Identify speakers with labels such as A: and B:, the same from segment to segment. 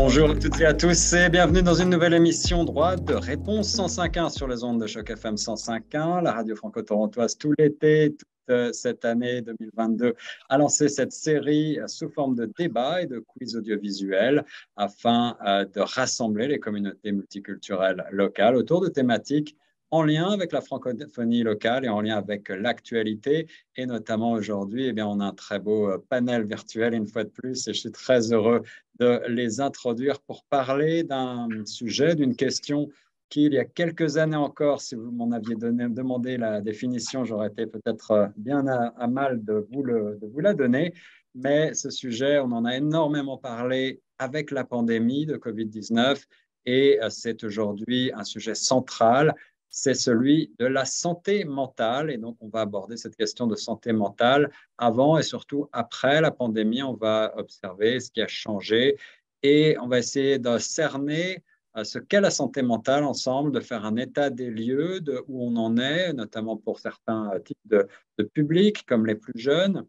A: Bonjour à toutes et à tous et bienvenue dans une nouvelle émission Droit de réponse 105.1 sur les ondes de Choc FM 105.1, la radio franco-torontoise tout l'été, toute cette année 2022 a lancé cette série sous forme de débat et de quiz audiovisuels afin de rassembler les communautés multiculturelles locales autour de thématiques en lien avec la francophonie locale et en lien avec l'actualité. Et notamment aujourd'hui, eh bien, on a un très beau panel virtuel une fois de plus et je suis très heureux de les introduire pour parler d'un sujet, d'une question qui, il y a quelques années encore, si vous m'en aviez demandé la définition, j'aurais été peut-être bien à mal de vous la donner. Mais ce sujet, on en a énormément parlé avec la pandémie de COVID-19 et c'est aujourd'hui un sujet central, c'est celui de la santé mentale. Et donc, on va aborder cette question de santé mentale avant et surtout après la pandémie. On va observer ce qui a changé et on va essayer de cerner ce qu'est la santé mentale ensemble, de faire un état des lieux de où on en est, notamment pour certains types de publics, comme les plus jeunes,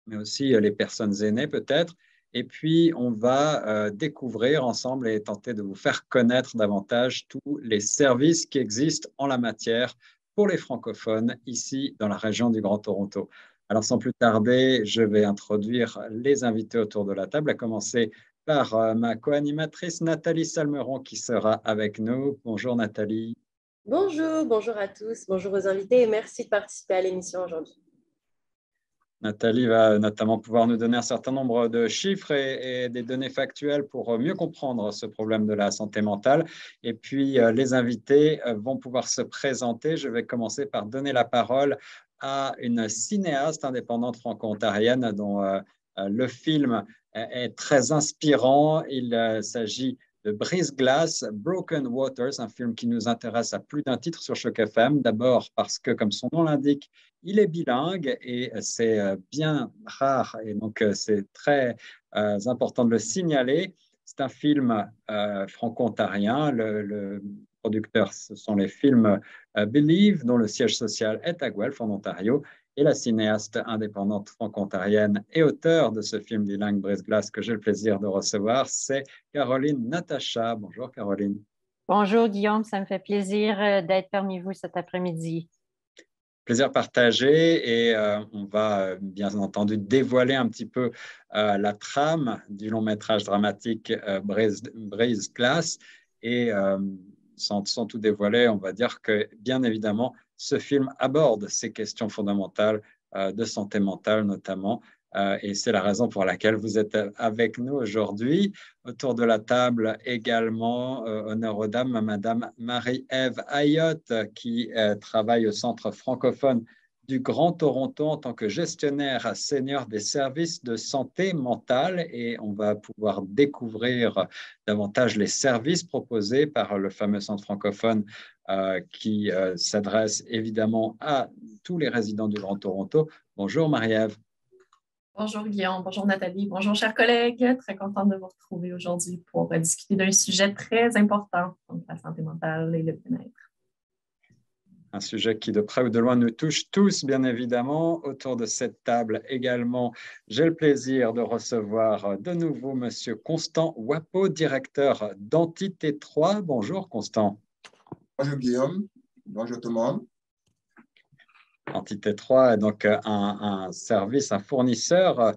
A: mais aussi les personnes aînées peut-être. Et puis, on va découvrir ensemble et tenter de vous faire connaître davantage tous les services qui existent en la matière pour les francophones ici dans la région du Grand Toronto. Alors, sans plus tarder, je vais introduire les invités autour de la table, à commencer par ma co-animatrice Nathalie Salmeron qui sera avec nous. Bonjour Nathalie.
B: Bonjour, bonjour à tous, bonjour aux invités et merci de participer à l'émission aujourd'hui.
A: Nathalie va notamment pouvoir nous donner un certain nombre de chiffres et des données factuelles pour mieux comprendre ce problème de la santé mentale. Et puis, les invités vont pouvoir se présenter. Je vais commencer par donner la parole à une cinéaste indépendante franco-ontarienne dont le film est très inspirant. Il s'agit de Brise-Glace, Broken Waters, un film qui nous intéresse à plus d'un titre sur Choc FM. D'abord parce que, comme son nom l'indique, il est bilingue et c'est bien rare et donc c'est très important de le signaler. C'est un film franco-ontarien. Le producteur, ce sont les films Believe, dont le siège social est à Guelph, en Ontario. Et la cinéaste indépendante franco-ontarienne et auteure de ce film bilingue Brise-Glace que j'ai le plaisir de recevoir, c'est Caroline Natacha. Bonjour Caroline.
C: Bonjour Guillaume, ça me fait plaisir d'être parmi vous cet après-midi.
A: Plaisir partagé et on va bien entendu dévoiler un petit peu la trame du long métrage dramatique Brise-Glace et sans tout dévoiler, on va dire que bien évidemment ce film aborde ces questions fondamentales de santé mentale notamment. Et c'est la raison pour laquelle vous êtes avec nous aujourd'hui. Autour de la table également, honneur aux dames, Madame Marie-Ève Ayotte, qui travaille au Centre francophone du Grand Toronto en tant que gestionnaire senior des services de santé mentale. Et on va pouvoir découvrir davantage les services proposés par le fameux Centre francophone qui s'adresse évidemment à tous les résidents du Grand Toronto. Bonjour Marie-Ève.
D: Bonjour Guillaume, bonjour Nathalie, bonjour chers collègues. Très contente de vous retrouver aujourd'hui pour discuter d'un sujet très important, donc la santé mentale et le bien-être.
A: Un sujet qui de près ou de loin nous touche tous, bien évidemment. Autour de cette table également, j'ai le plaisir de recevoir de nouveau Monsieur Constant Wapo, directeur d'Entité 3. Bonjour Constant.
E: Bonjour Guillaume, bonjour tout le monde.
A: Entité 3 est donc un service, un fournisseur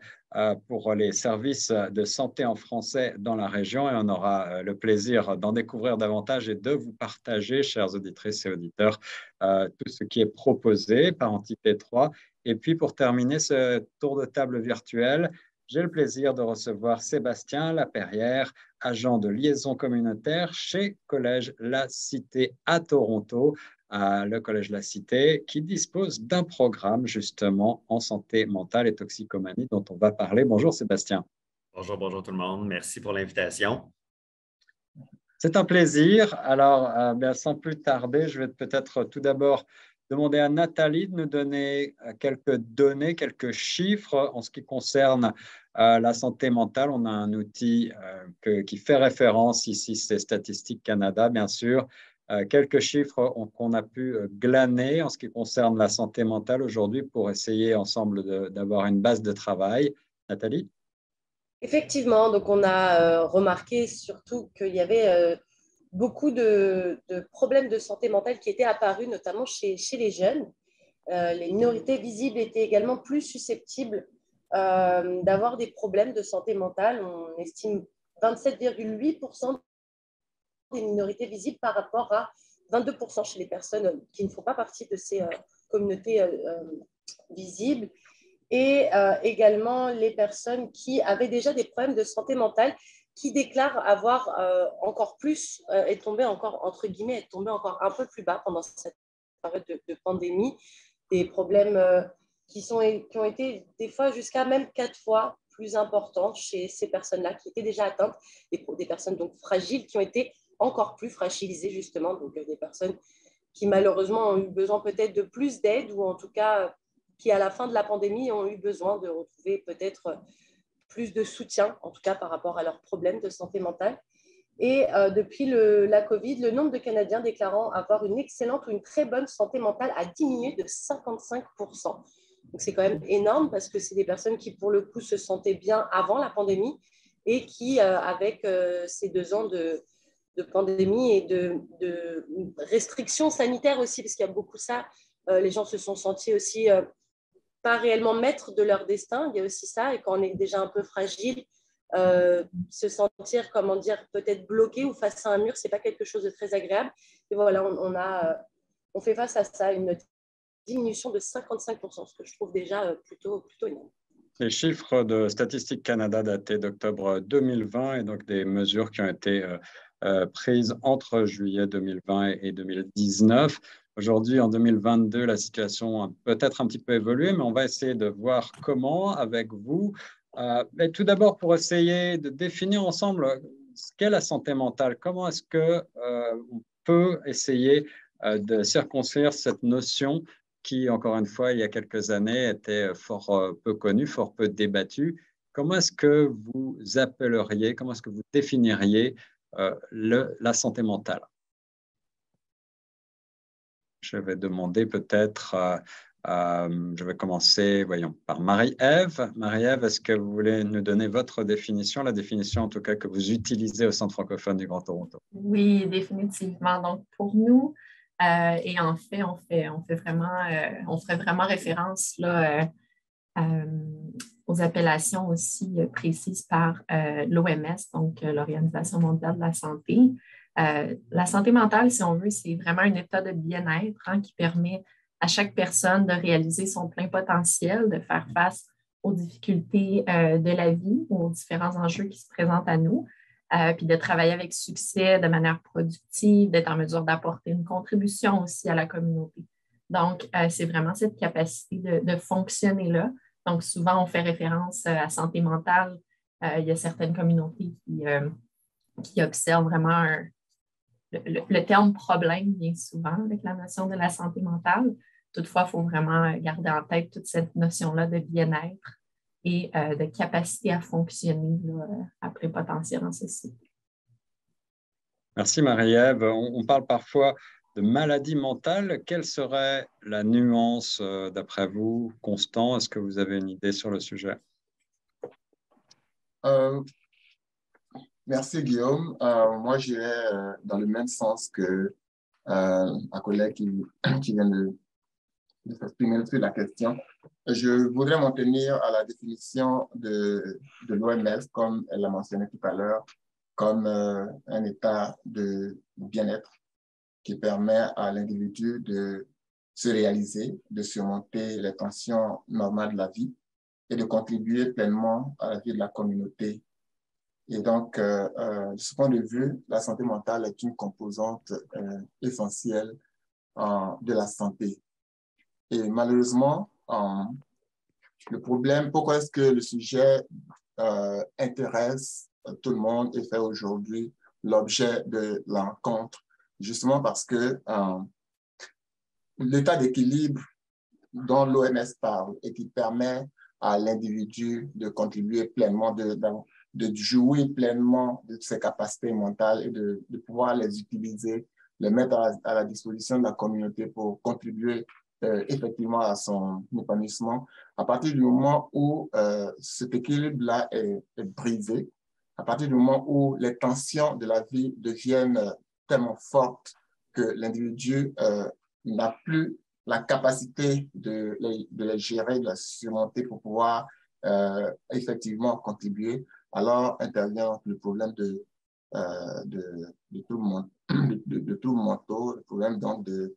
A: pour les services de santé en français dans la région et on aura le plaisir d'en découvrir davantage et de vous partager, chères auditrices et auditeurs, tout ce qui est proposé par Entité 3. Et puis pour terminer ce tour de table virtuel, j'ai le plaisir de recevoir Sébastien Laperrière, agent de liaison communautaire chez Collège La Cité à Toronto, le Collège La Cité, qui dispose d'un programme justement en santé mentale et toxicomanie dont on va parler. Bonjour Sébastien.
F: Bonjour, bonjour tout le monde. Merci pour l'invitation.
A: C'est un plaisir. Alors, sans plus tarder, je vais peut-être tout d'abord demander à Nathalie de nous donner quelques données, quelques chiffres en ce qui concerne la santé mentale. On a un outil qui fait référence ici, c'est Statistique Canada, bien sûr. Quelques chiffres qu'on a pu glaner en ce qui concerne la santé mentale aujourd'hui pour essayer ensemble d'avoir une base de travail. Nathalie?
B: Effectivement, donc on a remarqué surtout qu'il y avait beaucoup de problèmes de santé mentale qui étaient apparus, notamment chez les jeunes. Les minorités visibles étaient également plus susceptibles d'avoir des problèmes de santé mentale. On estime 27,8% des minorités visibles par rapport à 22% chez les personnes qui ne font pas partie de ces communautés visibles. Et également les personnes qui avaient déjà des problèmes de santé mentale qui déclarent avoir encore plus, est tombé encore, entre guillemets, est tombé encore un peu plus bas pendant cette période de pandémie. Des problèmes qui ont été des fois jusqu'à même 4 fois plus importants chez ces personnes-là qui étaient déjà atteintes, des personnes donc fragiles qui ont été encore plus fragilisées justement, donc des personnes qui malheureusement ont eu besoin peut-être de plus d'aide ou en tout cas qui à la fin de la pandémie ont eu besoin de retrouver peut-être plus de soutien, en tout cas par rapport à leurs problèmes de santé mentale. Et depuis la Covid, le nombre de Canadiens déclarant avoir une excellente ou une très bonne santé mentale a diminué de 55%. Donc c'est quand même énorme parce que c'est des personnes qui, pour le coup, se sentaient bien avant la pandémie et qui, avec ces 2 ans de pandémie et de restrictions sanitaires aussi, parce qu'il y a beaucoup ça, les gens se sont sentis aussi pas réellement maîtres de leur destin. Il y a aussi ça, et quand on est déjà un peu fragile, se sentir, comment dire, peut-être bloqué ou face à un mur, c'est pas quelque chose de très agréable. Et voilà, on fait face à ça, une diminution de 55%, ce que je trouve déjà plutôt énorme.
A: Les chiffres de Statistique Canada datés d'octobre 2020 et donc des mesures qui ont été prises entre juillet 2020 et 2019. Aujourd'hui, en 2022, la situation a peut-être un petit peu évolué, mais on va essayer de voir comment avec vous. Mais tout d'abord, pour essayer de définir ensemble ce qu'est la santé mentale, comment est-ce qu'on peut essayer de circonscrire cette notion qui, encore une fois, il y a quelques années, était fort peu connue, fort peu débattue. Comment est-ce que vous appelleriez, comment est-ce que vous définiriez la santé mentale? Je vais demander peut-être, je vais commencer, voyons, par Marie-Ève. Marie-Ève, est-ce que vous voulez nous donner votre définition, la définition en tout cas que vous utilisez au Centre francophone du Grand Toronto?
D: Oui, définitivement. Donc, pour nous, et en fait, on ferait vraiment référence là, aux appellations aussi précises par l'OMS, donc l'Organisation mondiale de la santé. La santé mentale, si on veut, c'est vraiment un état de bien-être qui permet à chaque personne de réaliser son plein potentiel, de faire face aux difficultés de la vie, aux différents enjeux qui se présentent à nous, puis de travailler avec succès, de manière productive, d'être en mesure d'apporter une contribution aussi à la communauté. Donc, c'est vraiment cette capacité de fonctionner là. Donc, souvent, on fait référence à santé mentale. Il y a certaines communautés qui observent vraiment le terme problème bien souvent avec la notion de la santé mentale. Toutefois, il faut vraiment garder en tête toute cette notion-là de bien-être et de capacité à fonctionner là, à plein potentiel en société.
A: Merci Marie-Ève. On parle parfois de maladie mentale. Quelle serait la nuance d'après vous, Constant? Est-ce que vous avez une idée sur le sujet?
E: Merci Guillaume. Moi, j'irais dans le même sens que ma collègue qui vient de s'exprimer sur la question. Je voudrais m'en tenir à la définition de l'OMS, comme elle l'a mentionné tout à l'heure, comme un état de bien-être qui permet à l'individu de se réaliser, de surmonter les tensions normales de la vie et de contribuer pleinement à la vie de la communauté. Et donc, de ce point de vue, la santé mentale est une composante essentielle de la santé. Et malheureusement, le problème, pourquoi est-ce que le sujet intéresse tout le monde et fait aujourd'hui l'objet de la rencontre? Justement parce que l'état d'équilibre dont l'OMS parle et qui permet à l'individu de contribuer pleinement, de jouir pleinement de ses capacités mentales et de pouvoir les utiliser, les mettre à la disposition de la communauté pour contribuer effectivement à son épanouissement. À partir du moment où cet équilibre-là est brisé, à partir du moment où les tensions de la vie deviennent tellement fortes que l'individu n'a plus la capacité de les gérer, de les surmonter pour pouvoir effectivement contribuer, alors intervient le problème de troubles mentaux, le problème donc de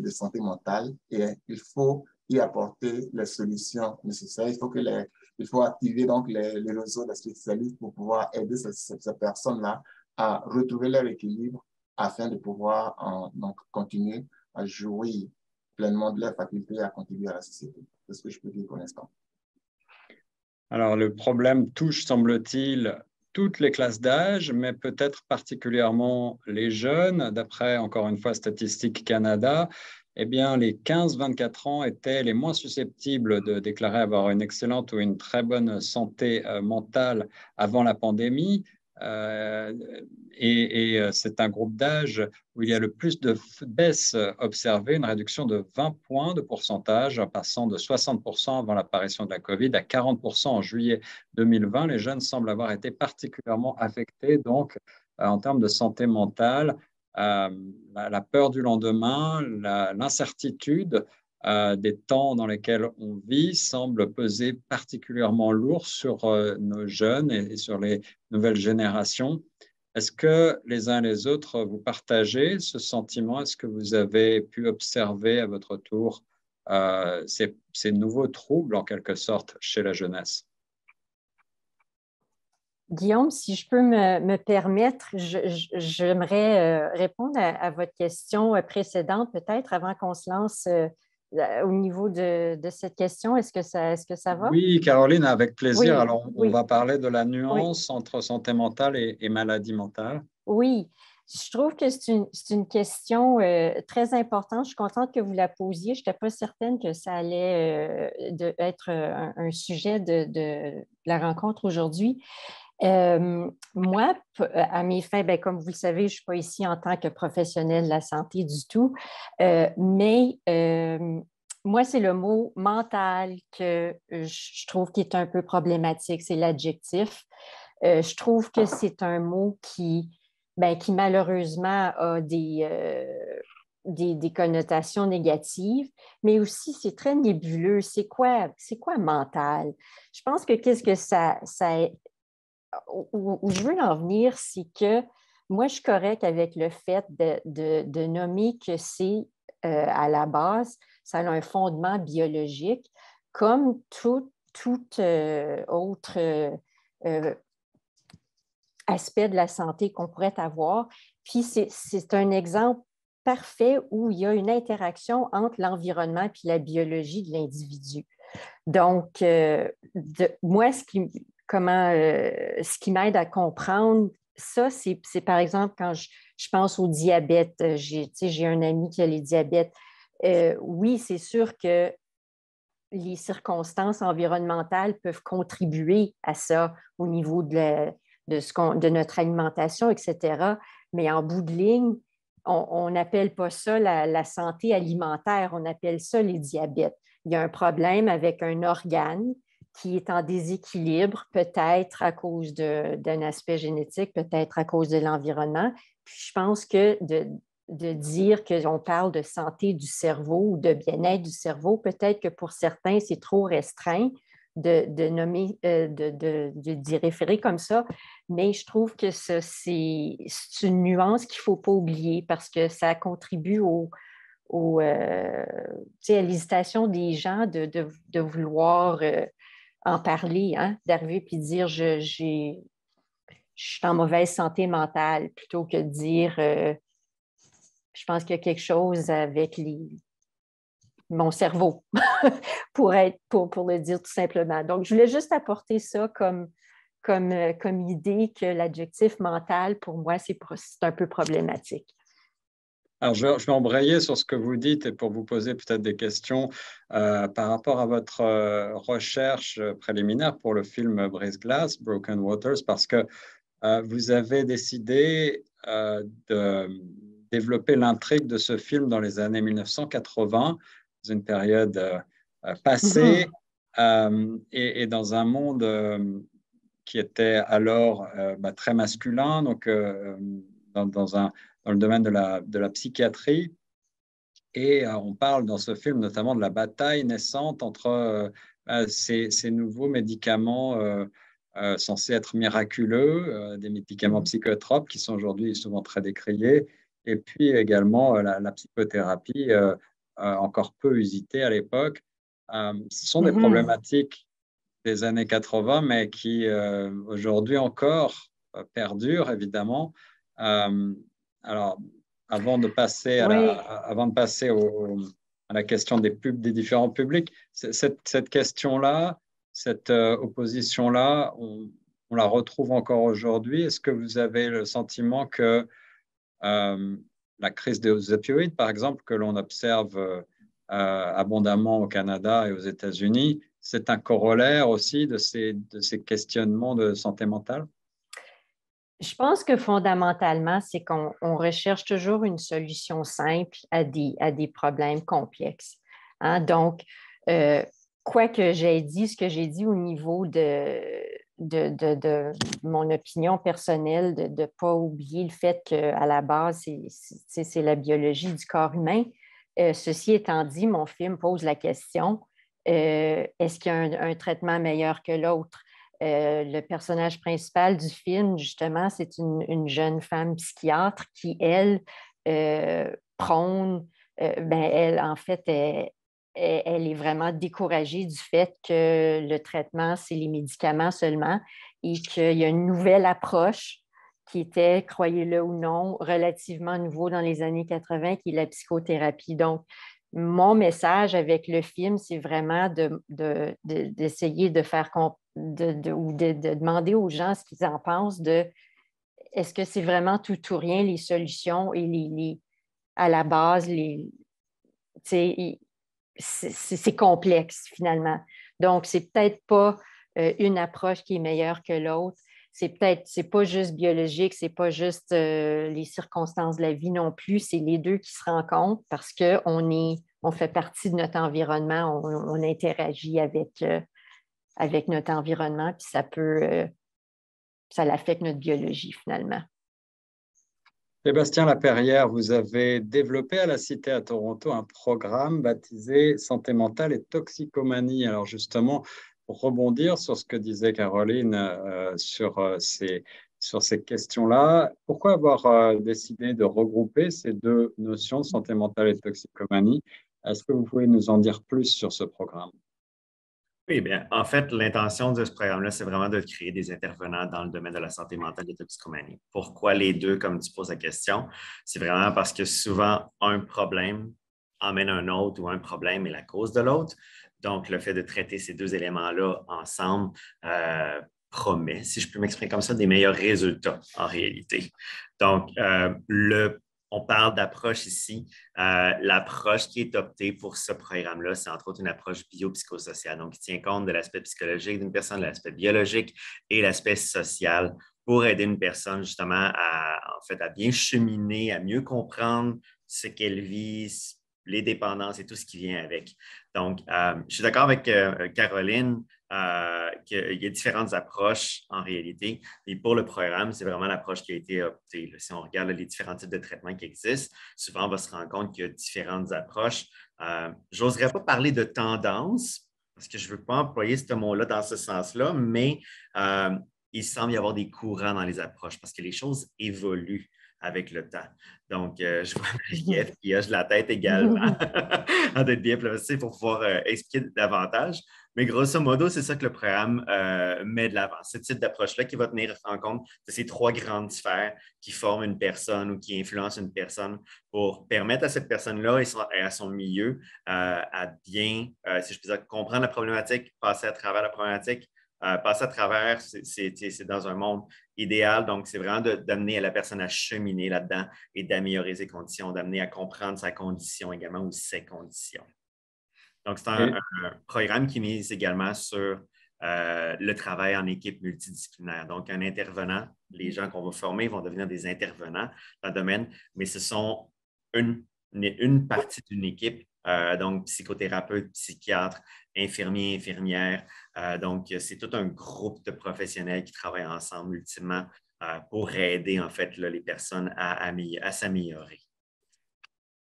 E: santé mentale. Et il faut y apporter les solutions nécessaires. Il faut activer donc les réseaux de spécialistes pour pouvoir aider ces personnes-là à retrouver leur équilibre afin de pouvoir donc continuer à jouir pleinement de leurs facultés et à contribuer à la société. C'est ce que je peux dire pour l'instant.
A: Alors, le problème touche, semble-t-il, toutes les classes d'âge, mais peut-être particulièrement les jeunes. D'après, encore une fois, Statistique Canada, eh bien, les 15-24 ans étaient les moins susceptibles de déclarer avoir une excellente ou une très bonne santé mentale avant la pandémie. C'est un groupe d'âge où il y a le plus de baisse observée, une réduction de 20 points de pourcentage, en passant de 60% avant l'apparition de la COVID à 40% en juillet 2020. Les jeunes semblent avoir été particulièrement affectés, donc, en termes de santé mentale. La peur du lendemain, l'incertitude des temps dans lesquels on vit semble peser particulièrement lourd sur nos jeunes et sur les nouvelles générations. Est-ce que les uns et les autres, vous partagez ce sentiment? Est-ce que vous avez pu observer à votre tour ces nouveaux troubles, en quelque sorte, chez la jeunesse?
C: Guillaume, si je peux me permettre, j'aimerais répondre à votre question précédente, peut-être, avant qu'on se lance au niveau de cette question. Est-ce que ça va?
A: Oui, Caroline, avec plaisir.
C: Oui,
A: Alors, on
C: oui,
A: va parler de la
C: oui.
A: nuance entre santé mentale et maladie mentale.
C: Oui, je trouve que c'est une question très importante. Je suis contente que vous la posiez. Je n'étais pas certaine que ça allait être un sujet de la rencontre aujourd'hui. Moi, à mes fins, bien, comme vous le savez, je ne suis pas ici en tant que professionnelle de la santé du tout, mais moi, c'est le mot mental que je trouve qui est un peu problématique, c'est l'adjectif. Je trouve que c'est un mot qui malheureusement a des connotations négatives, mais aussi c'est très nébuleux. C'est quoi mental? Je pense que qu'est-ce que ça où je veux en venir, c'est que moi, je suis correcte avec le fait de nommer que c'est à la base, ça a un fondement biologique, comme tout autre aspect de la santé qu'on pourrait avoir. Puis c'est un exemple parfait où il y a une interaction entre l'environnement et la biologie de l'individu. Donc, moi, ce qui m'aide à comprendre ça, c'est par exemple quand je pense au diabète. J'ai un ami qui a le diabète. Oui, c'est sûr que les circonstances environnementales peuvent contribuer à ça au niveau de notre alimentation, etc. Mais en bout de ligne, on n'appelle pas ça la santé alimentaire, on appelle ça les diabètes. Il y a un problème avec un organe qui est en déséquilibre, peut-être à cause d'un aspect génétique, peut-être à cause de l'environnement. Puis je pense que de dire qu'on parle de santé du cerveau ou de bien-être du cerveau, peut-être que pour certains, c'est trop restreint de nommer, d'y référer comme ça, mais je trouve que c'est une nuance qu'il ne faut pas oublier parce que ça contribue à l'hésitation des gens de vouloir en parler, hein, d'arriver puis dire je suis en mauvaise santé mentale plutôt que de dire je pense qu'il y a quelque chose avec mon cerveau pour le dire tout simplement. Donc, je voulais juste apporter ça comme idée que l'adjectif mental, pour moi, c'est un peu problématique.
A: Alors, je vais embrayer sur ce que vous dites et pour vous poser peut-être des questions par rapport à votre recherche préliminaire pour le film Brise-Glace, Broken Waters, parce que vous avez décidé développé l'intrigue de ce film dans les années 1980, dans une période passée, et dans un monde qui était alors très masculin, donc dans le domaine de la psychiatrie. Et on parle dans ce film notamment de la bataille naissante entre ces nouveaux médicaments censés être miraculeux, des médicaments psychotropes qui sont aujourd'hui souvent très décriés, et puis également la psychothérapie encore peu usitée à l'époque. Ce sont des problématiques des années 80, mais qui aujourd'hui encore perdurent, évidemment. Alors, avant de passer à la question des différents publics, cette question-là, cette opposition-là, on la retrouve encore aujourd'hui. Est-ce que vous avez le sentiment que la crise des opioïdes, par exemple, que l'on observe abondamment au Canada et aux États-Unis, c'est un corollaire aussi de ces questionnements de santé mentale?
C: Je pense que fondamentalement, c'est qu'on recherche toujours une solution simple à des problèmes complexes. Hein? Donc, quoi que j'ai dit, ce que j'ai dit au niveau de mon opinion personnelle, de ne pas oublier le fait qu'à la base, c'est la biologie du corps humain. Ceci étant dit, mon film pose la question, est-ce qu'il y a un traitement meilleur que l'autre? Le personnage principal du film, justement, c'est une jeune femme psychiatre qui, elle, prône, elle, en fait, elle est vraiment découragée du fait que le traitement, c'est les médicaments seulement et qu'il y a une nouvelle approche qui était, croyez-le ou non, relativement nouveau dans les années 80, qui est la psychothérapie. Donc, mon message avec le film, c'est vraiment d'essayer de faire ou de demander aux gens ce qu'ils en pensent de est-ce que c'est vraiment tout ou rien les solutions et à la base, c'est complexe finalement. Donc, c'est peut-être pas une approche qui est meilleure que l'autre. C'est pas juste biologique, c'est pas juste les circonstances de la vie non plus, c'est les deux qui se rencontrent parce qu'on fait partie de notre environnement, on interagit avec notre environnement, puis ça affecte notre biologie finalement.
A: Sébastien Laperrière, vous avez développé à la Cité à Toronto un programme baptisé Santé mentale et toxicomanie. Alors justement, pour rebondir sur ce que disait Caroline sur ces questions-là, pourquoi avoir décidé de regrouper ces deux notions, santé mentale et toxicomanie? Est-ce que vous pouvez nous en dire plus sur ce programme?
F: Oui, bien, en fait, l'intention de ce programme-là, c'est vraiment de créer des intervenants dans le domaine de la santé mentale et de la toxicomanie. Pourquoi les deux, comme tu poses la question? C'est vraiment parce que souvent, un problème emmène un autre ou un problème est la cause de l'autre. Donc, le fait de traiter ces deux éléments-là ensemble promet, si je peux m'exprimer comme ça, des meilleurs résultats en réalité. Donc, on parle d'approche ici. L'approche qui est optée pour ce programme-là, c'est entre autres une approche biopsychosociale, donc qui tient compte de l'aspect psychologique d'une personne, de l'aspect biologique et l'aspect social pour aider une personne justement à bien cheminer, à mieux comprendre ce qu'elle vit, les dépendances et tout ce qui vient avec. Donc, je suis d'accord avec Caroline qu'il y a différentes approches en réalité. Et pour le programme, c'est vraiment l'approche qui a été optée. Si on regarde les différents types de traitements qui existent, souvent on va se rendre compte qu'il y a différentes approches. Je n'oserais pas parler de tendance parce que je ne veux pas employer ce mot-là dans ce sens-là, mais il semble y avoir des courants dans les approches parce que les choses évoluent avec le temps. Donc, je vois Marie-Ève qui hoche la tête également en d'être bien placée pour pouvoir expliquer davantage. Mais grosso modo, c'est ça que le programme met de l'avant. Ce type d'approche-là qui va tenir en compte de ces trois grandes sphères qui forment une personne ou qui influencent une personne pour permettre à cette personne-là et à son milieu à bien, si je peux dire, comprendre la problématique, passer à travers la problématique, passer à travers, c'est dans un monde idéal. Donc, c'est vraiment d'amener la personne à cheminer là-dedans et d'améliorer ses conditions, d'amener à comprendre sa condition également ou ses conditions. Donc, c'est un programme qui mise également sur le travail en équipe multidisciplinaire. Donc, un intervenant, les gens qu'on va former vont devenir des intervenants dans le domaine, mais ce sont une partie d'une équipe, donc psychothérapeute, psychiatre, infirmier, infirmière. Donc, c'est tout un groupe de professionnels qui travaillent ensemble ultimement pour aider en fait là, les personnes à s'améliorer.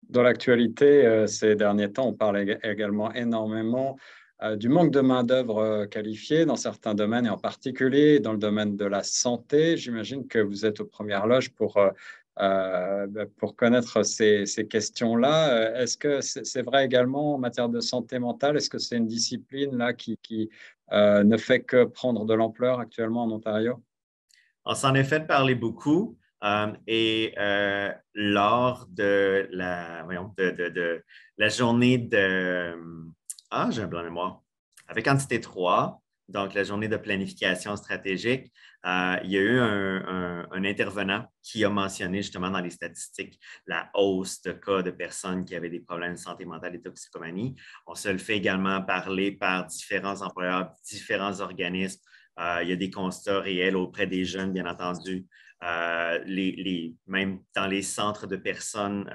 A: Dans l'actualité, ces derniers temps, on parle également énormément du manque de main-d'œuvre qualifiée dans certains domaines, et en particulier dans le domaine de la santé. J'imagine que vous êtes aux premières loges pour connaître ces questions-là. Est-ce que c'est vrai également en matière de santé mentale? Est-ce que c'est une discipline là, qui ne fait que prendre de l'ampleur actuellement en Ontario?
F: On s'en est fait parler beaucoup. Lors de la journée de... j'ai un blanc de mémoire. Avec Entité 3, donc la journée de planification stratégique, il y a eu un intervenant qui a mentionné justement dans les statistiques la hausse de cas de personnes qui avaient des problèmes de santé mentale et toxicomanie. On se le fait également parler par différents employeurs, différents organismes. Il y a des constats réels auprès des jeunes, bien entendu. Même dans les centres de personnes,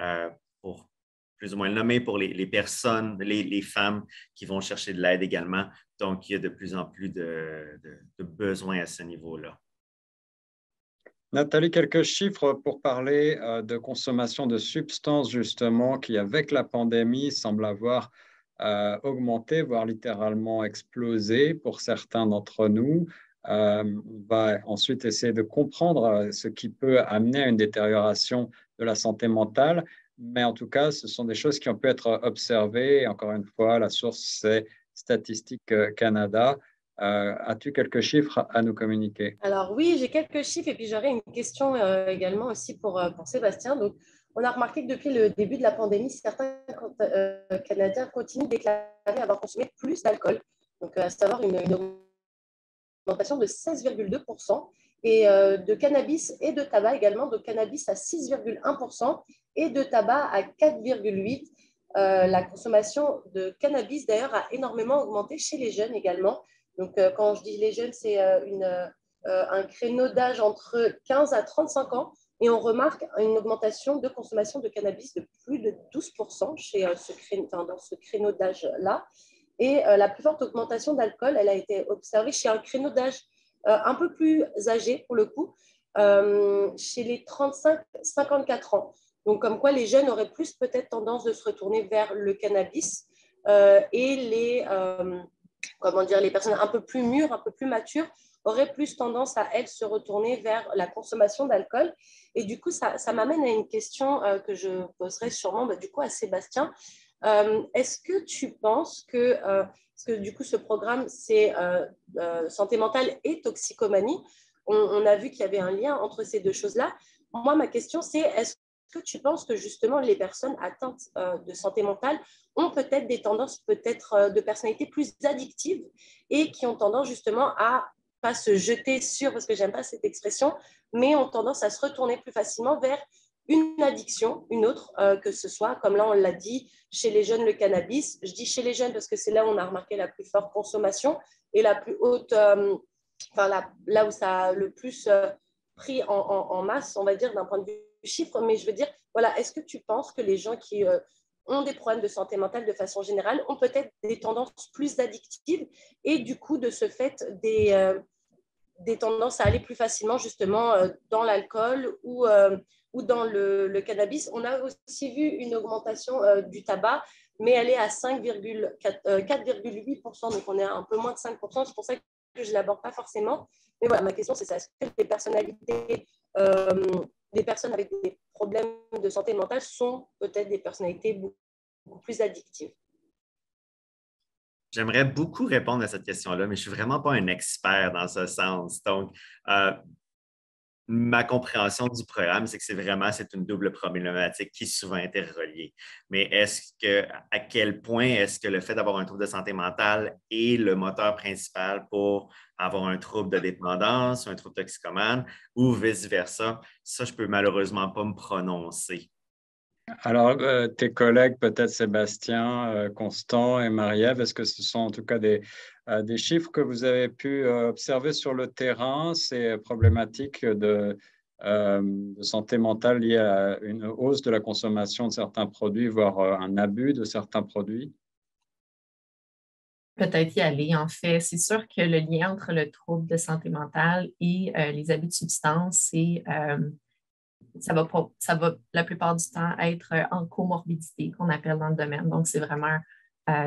F: pour plus ou moins le nommer, pour les personnes, les femmes qui vont chercher de l'aide également. Donc, il y a de plus en plus de besoins à ce niveau-là.
A: Nathalie, quelques chiffres pour parler de consommation de substances, justement, qui, avec la pandémie, semble avoir augmenté, voire littéralement explosé pour certains d'entre nous. On va ensuite essayer de comprendre ce qui peut amener à une détérioration de la santé mentale. Mais en tout cas, ce sont des choses qui ont pu être observées. Et encore une fois, la source, c'est Statistique Canada. As-tu quelques chiffres à nous communiquer?
B: Alors oui, j'ai quelques chiffres et puis j'aurais une question également aussi pour Sébastien. Donc, on a remarqué que depuis le début de la pandémie, certains Canadiens continuent de déclarer avoir consommé plus d'alcool, donc à savoir une augmentation de 16,2%, et de cannabis et de tabac également, de cannabis à 6,1% et de tabac à 4,8%. La consommation de cannabis, d'ailleurs, a énormément augmenté chez les jeunes également. Donc, quand je dis les jeunes, c'est un créneau d'âge entre 15 à 35 ans. Et on remarque une augmentation de consommation de cannabis de plus de 12% dans ce créneau d'âge-là. Et la plus forte augmentation d'alcool, elle a été observée chez un créneau d'âge un peu plus âgé, pour le coup, chez les 35-54 ans. Donc, comme quoi les jeunes auraient plus peut-être tendance de se retourner vers le cannabis et les personnes un peu plus mûres, un peu plus matures, auraient plus tendance à, elles, se retourner vers la consommation d'alcool. Et du coup, ça m'amène à une question que je poserai sûrement du coup à Sébastien. Est-ce que tu penses que, parce que du coup, ce programme, c'est santé mentale et toxicomanie, on a vu qu'il y avait un lien entre ces deux choses-là. Moi, ma question, c'est est-ce que tu penses que justement les personnes atteintes de santé mentale ont peut-être des tendances de personnalité plus addictives et qui ont tendance justement à pas se jeter sur, parce que j'aime pas cette expression, mais ont tendance à se retourner plus facilement vers une addiction, une autre, que ce soit, comme là on l'a dit, chez les jeunes, le cannabis. Je dis chez les jeunes parce que c'est là où on a remarqué la plus forte consommation et la plus haute, là où ça a le plus pris en masse, on va dire, d'un point de vue chiffre. Mais je veux dire, voilà, est-ce que tu penses que les gens qui ont des problèmes de santé mentale de façon générale ont peut-être des tendances plus addictives et du coup, de ce fait, des tendances à aller plus facilement justement dans l'alcool ou dans le cannabis. On a aussi vu une augmentation du tabac, mais elle est à 4,8%, donc on est à un peu moins de 5%. C'est pour ça que je ne l'aborde pas forcément. Mais voilà, ma question, c'est ça. Est-ce que les personnalités, des personnes avec des problèmes de santé mentale sont peut-être des personnalités beaucoup plus addictives?
F: J'aimerais beaucoup répondre à cette question-là, mais je ne suis vraiment pas un expert dans ce sens. Donc, ma compréhension du programme, c'est que c'est une double problématique qui est souvent interreliée. Mais à quel point est-ce que le fait d'avoir un trouble de santé mentale est le moteur principal pour avoir un trouble de dépendance, un trouble toxicomane ou vice-versa? Ça, je ne peux malheureusement pas me prononcer.
A: Alors, tes collègues, peut-être Sébastien, Constant et Marie-Ève, est-ce que ce sont en tout cas des chiffres que vous avez pu observer sur le terrain, ces problématiques de santé mentale liées à une hausse de la consommation de certains produits, voire un abus de certains produits?
D: Peut-être y aller. En fait, c'est sûr que le lien entre le trouble de santé mentale et les abus de substances, ça va la plupart du temps être en comorbidité qu'on appelle dans le domaine. Donc, c'est vraiment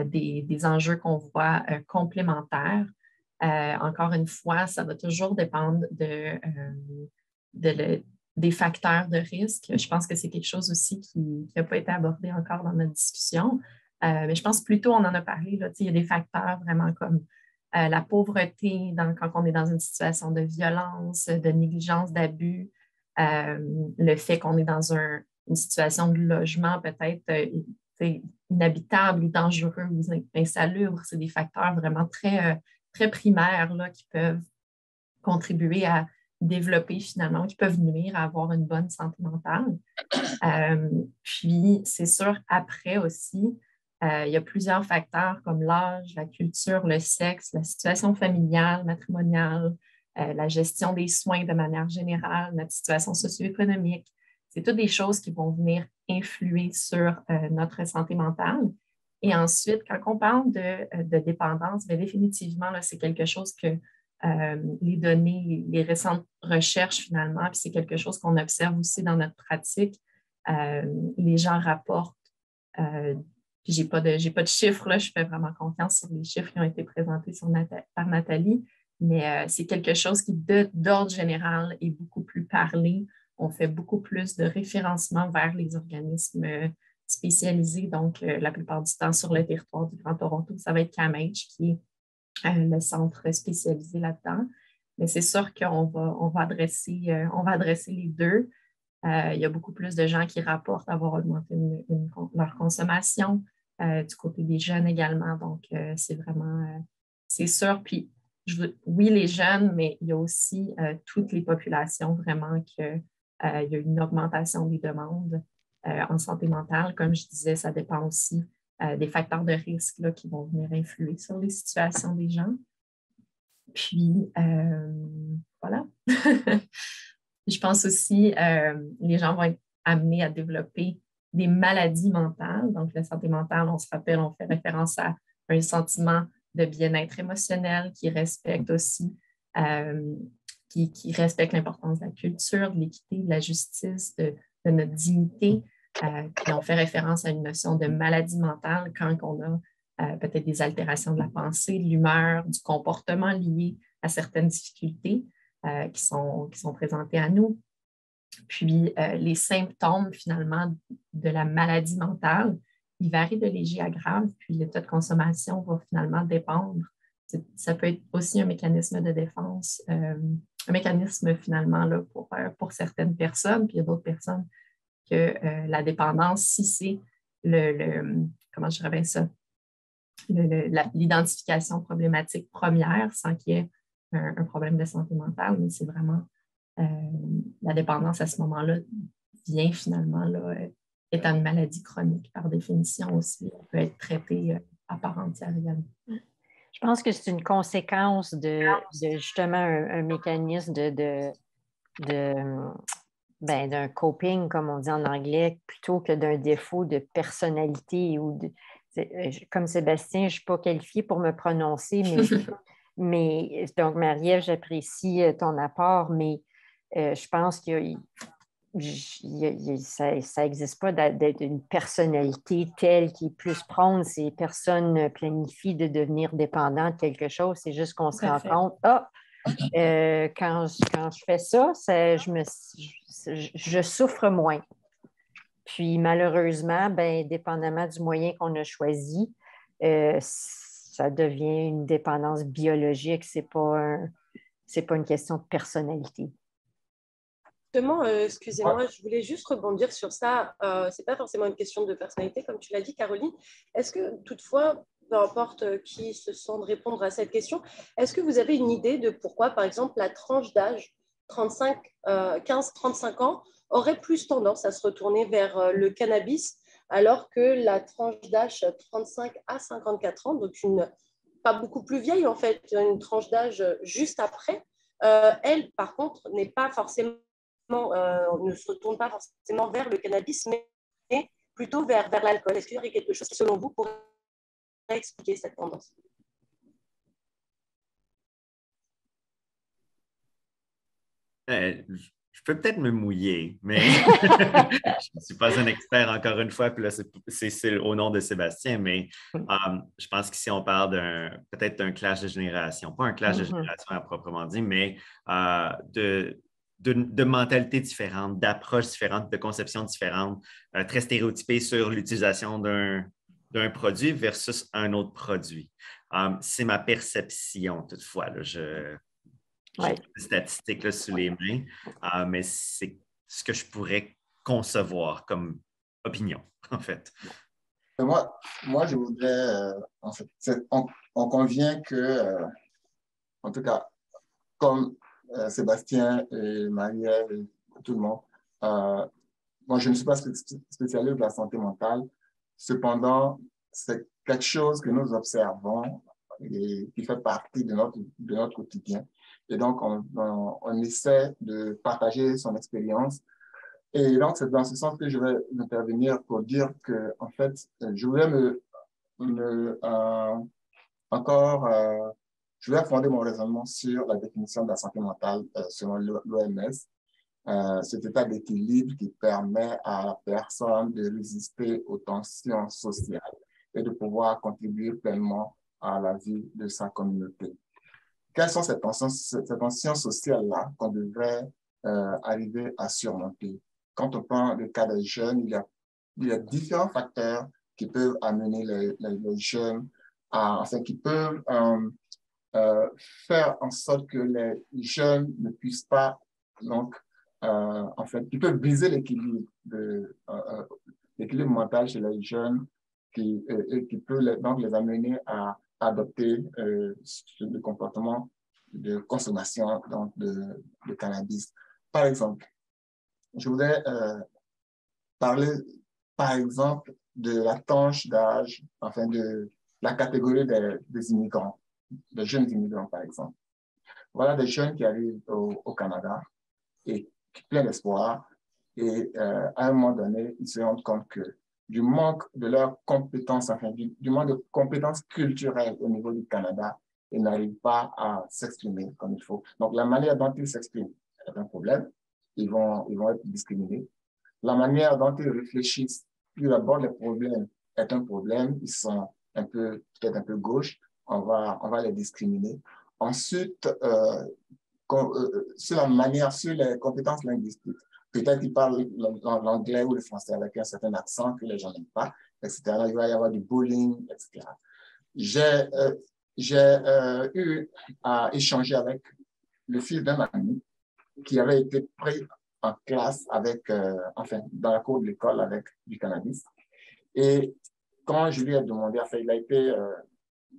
D: des enjeux qu'on voit complémentaires. Encore une fois, ça va toujours dépendre des facteurs de risque. Je pense que c'est quelque chose aussi qui n'a pas été abordé encore dans notre discussion. Mais je pense plutôt, on en a parlé, là, il y a des facteurs vraiment comme la pauvreté quand on est dans une situation de violence, de négligence, d'abus, le fait qu'on est dans une situation de logement peut-être inhabitable ou dangereux ou insalubre. C'est des facteurs vraiment très, très primaires là, qui peuvent contribuer à développer finalement, qui peuvent nuire à avoir une bonne santé mentale. Puis, c'est sûr, après aussi, il y a plusieurs facteurs comme l'âge, la culture, le sexe, la situation familiale, matrimoniale, la gestion des soins de manière générale, notre situation socio-économique. C'est toutes des choses qui vont venir influer sur notre santé mentale. Et ensuite, quand on parle de dépendance, bien, définitivement, là, c'est quelque chose que les données, les récentes recherches finalement, puis c'est quelque chose qu'on observe aussi dans notre pratique. Les gens rapportent, puis j'ai pas de chiffres, là, je fais vraiment confiance sur les chiffres qui ont été présentés par Nathalie, mais c'est quelque chose qui, d'ordre général, est beaucoup plus parlé. On fait beaucoup plus de référencement vers les organismes spécialisés, donc la plupart du temps sur le territoire du Grand Toronto, ça va être CAMH qui est le centre spécialisé là-dedans. Mais c'est sûr qu'on va adresser les deux. Il y a beaucoup plus de gens qui rapportent avoir augmenté leur consommation, du côté des jeunes également. Donc, c'est vraiment, c'est sûr. Puis, oui, les jeunes, mais il y a aussi toutes les populations vraiment qu'il y a une augmentation des demandes en santé mentale. Comme je disais, ça dépend aussi des facteurs de risque là, qui vont venir influer sur les situations des gens. Puis, voilà. Je pense aussi les gens vont être amenés à développer des maladies mentales. Donc, la santé mentale, on se rappelle, on fait référence à un sentiment de bien-être émotionnel qui respecte aussi, qui respecte l'importance de la culture, de l'équité, de la justice, de notre dignité. Puis on fait référence à une notion de maladie mentale quand on a peut-être des altérations de la pensée, de l'humeur, du comportement lié à certaines difficultés qui sont présentées à nous. Puis les symptômes finalement de la maladie mentale, ils varient de léger à grave, puis l'état de consommation va finalement dépendre. Ça peut être aussi un mécanisme de défense, un mécanisme finalement là, pour certaines personnes, puis il y a d'autres personnes que la dépendance, si c'est comment je dirais bien ça, l'identification problématique première sans qu'il y ait un problème de santé mentale, mais c'est vraiment la dépendance à ce moment-là vient finalement là, étant une maladie chronique par définition aussi, on peut être traité à part entière également.
C: Je pense que c'est une conséquence de justement un mécanisme d'un coping, comme on dit en anglais, plutôt que d'un défaut de personnalité comme Sébastien, je ne suis pas qualifiée pour me prononcer, mais donc Marie-Ève, j'apprécie ton apport, mais je pense que ça n'existe pas d'être une personnalité telle qui est plus prône. Ces personnes planifient de devenir dépendantes de quelque chose. C'est juste qu'on se rend compte, quand je fais ça, je souffre moins. Puis malheureusement, dépendamment du moyen qu'on a choisi, ça devient une dépendance biologique. C'est pas une question de personnalité.
B: Justement, excusez-moi, je voulais juste rebondir sur ça. Ce n'est pas forcément une question de personnalité, comme tu l'as dit, Caroline. Est-ce que toutefois, peu importe qui se sent de répondre à cette question, est-ce que vous avez une idée de pourquoi, par exemple, la tranche d'âge 15-35 ans auraient plus tendance à se retourner vers le cannabis, alors que la tranche d'âge 35 à 54 ans, donc pas beaucoup plus vieille en fait, une tranche d'âge juste après, elle, par contre, n'est pas forcément, ne se retourne pas forcément vers le cannabis, mais plutôt vers l'alcool. Est-ce qu'il y aurait quelque chose qui, selon vous, pourrait expliquer cette tendance?
F: Je peux peut-être me mouiller, mais je ne suis pas un expert encore une fois, puis là, c'est au nom de Sébastien, mais je pense qu'ici, on parle peut-être d'un clash de génération. Pas un clash de génération à proprement dit, mais de mentalités différentes, d'approches différentes, de conceptions différentes, très stéréotypées sur l'utilisation d'un produit versus un autre produit. C'est ma perception, toutefois. Là, j'ai des statistiques là, sous les mains, mais c'est ce que je pourrais concevoir comme opinion, en fait.
E: Moi, je voudrais, en fait, on convient que, en tout cas, comme Sébastien et Marie-Ève et tout le monde, moi, je ne suis pas spécialiste de la santé mentale. Cependant, c'est quelque chose que nous observons et qui fait partie de notre quotidien. Et donc, on essaie de partager son expérience. Et donc, c'est dans ce sens que je vais intervenir pour dire que, en fait, je voulais je vais fonder mon raisonnement sur la définition de la santé mentale selon l'OMS. Cet état d'équilibre qui permet à la personne de résister aux tensions sociales et de pouvoir contribuer pleinement à la vie de sa communauté. Quelles sont ces tensions sociales-là qu'on devrait arriver à surmonter? Quand on prend le cas des jeunes, il y a différents facteurs qui peuvent amener les jeunes qui peuvent faire en sorte que les jeunes ne puissent pas, donc, qui peuvent briser l'équilibre mental chez les jeunes et qui peut donc les amener à adopter le comportement de consommation donc de cannabis. Par exemple, je voudrais parler, par exemple, de la tranche d'âge, de la catégorie des immigrants, des jeunes immigrants, par exemple. Voilà des jeunes qui arrivent au Canada et plein d'espoir. Et à un moment donné, ils se rendent compte que du manque de leurs compétences, du manque de compétences culturelles au niveau du Canada, ils n'arrivent pas à s'exprimer comme il faut. Donc, la manière dont ils s'expriment est un problème. Ils vont être discriminés. La manière dont ils réfléchissent, ils abordent les problèmes est un problème. Ils sont peut-être un peu gauche. On va les discriminer. Ensuite, sur les compétences linguistiques. Peut-être qu'ils parlent l'anglais ou le français avec un certain accent que les gens n'aiment pas, etc. Il va y avoir du bullying, etc. J'ai eu à échanger avec le fils d'un ami qui avait été pris en classe dans la cour de l'école avec du cannabis. Et quand je lui ai demandé, il a été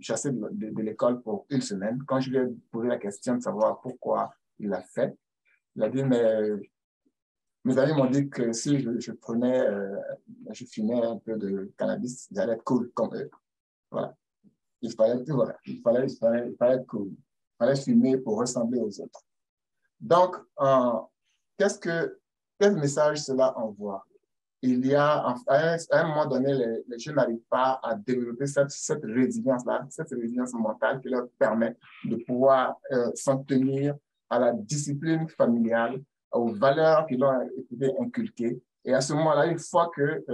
E: chassé de l'école pour une semaine. Quand je lui ai posé la question de savoir pourquoi il l'a fait, il a dit, mais mes amis m'ont dit que si je fumais un peu de cannabis, j'allais être cool comme eux. Voilà. Il fallait être cool. Il fallait fumer pour ressembler aux autres. Donc, quel message cela envoie? Il y a, à un moment donné, les jeunes n'arrivent pas à développer cette résilience-là, cette résilience mentale qui leur permet de pouvoir s'en tenir à la discipline familiale, aux valeurs qui leur ont été inculquées. Et à ce moment-là, une fois que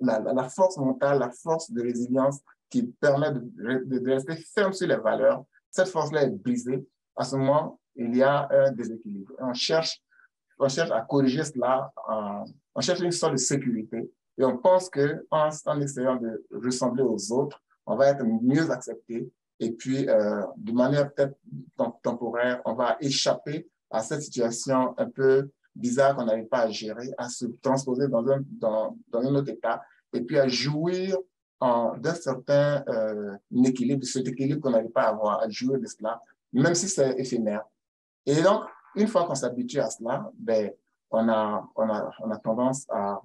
E: la force mentale, la force de résilience qui permet de rester ferme sur les valeurs, cette force-là est brisée. À ce moment, il y a un déséquilibre. On cherche à corriger cela, on cherche une sorte de sécurité et on pense qu'en essayant de ressembler aux autres, on va être mieux accepté et puis de manière peut-être temporaire, on va échapper à cette situation un peu bizarre qu'on n'arrive pas à gérer, à se transposer dans un autre état et puis à jouir d'un certain équilibre, cet équilibre qu'on n'arrive pas à avoir, à jouir de cela, même si c'est éphémère. Et donc, une fois qu'on s'habitue à cela, ben, on a tendance à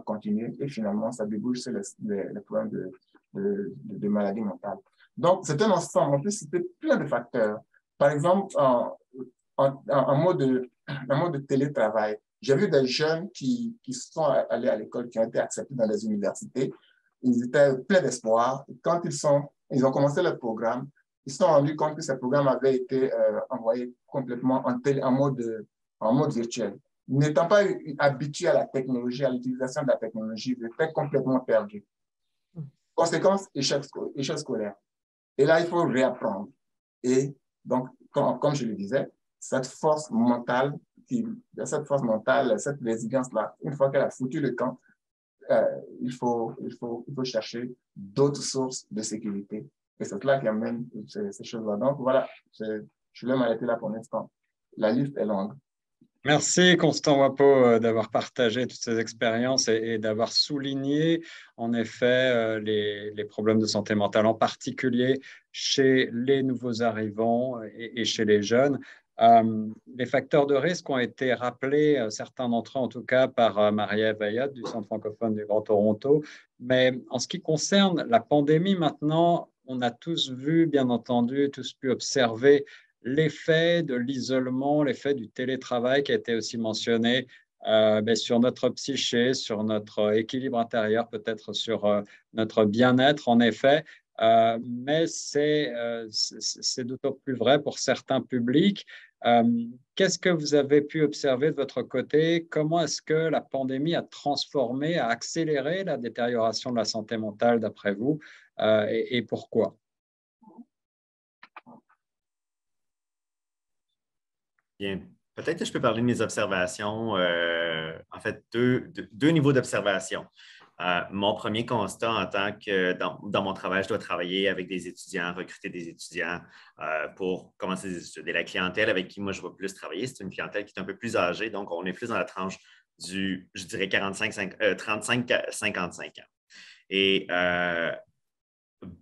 E: continuer et finalement, ça débouche sur les problèmes de maladie mentale. Donc, c'est un ensemble. En plus, c'était plein de facteurs. Par exemple, en mode de télétravail, j'ai vu des jeunes qui sont allés à l'école, qui ont été acceptés dans les universités. Ils étaient pleins d'espoir. Quand ils ont commencé le programme, ils se sont rendus compte que ce programme avait été envoyé complètement en mode virtuel. N'étant pas habitués à la technologie, à l'utilisation de la technologie, ils étaient complètement perdus. Conséquence, échec scolaire. Et là, il faut réapprendre. Et donc, comme je le disais, cette force mentale, cette résilience-là, une fois qu'elle a foutu le camp, il faut chercher d'autres sources de sécurité. Et c'est là qui amène ces choses-là. Donc, voilà, je vais m'arrêter là pour l'instant. La liste est longue.
A: Merci Constant Wapo d'avoir partagé toutes ces expériences et d'avoir souligné en effet les problèmes de santé mentale, en particulier chez les nouveaux arrivants et chez les jeunes. Les facteurs de risque ont été rappelés, certains d'entre eux en tout cas, par Marie-Ève Ayotte du Centre francophone du Grand Toronto. Mais en ce qui concerne la pandémie maintenant, on a tous vu, bien entendu, tous pu observer l'effet de l'isolement, l'effet du télétravail qui a été aussi mentionné sur notre psyché, sur notre équilibre intérieur, peut-être sur notre bien-être, en effet. Mais c'est d'autant plus vrai pour certains publics. Qu'est-ce que vous avez pu observer de votre côté? Comment est-ce que la pandémie a transformé, a accéléré la détérioration de la santé mentale d'après vous et pourquoi?
F: Bien, peut-être que je peux parler de mes observations. En fait, deux niveaux d'observation. Mon premier constat en tant que dans mon travail, je dois travailler avec des étudiants, recruter des étudiants pour commencer des études. Et la clientèle avec qui moi je vais plus travailler, c'est une clientèle qui est un peu plus âgée, donc on est plus dans la tranche du, je dirais, 35-55 ans. Et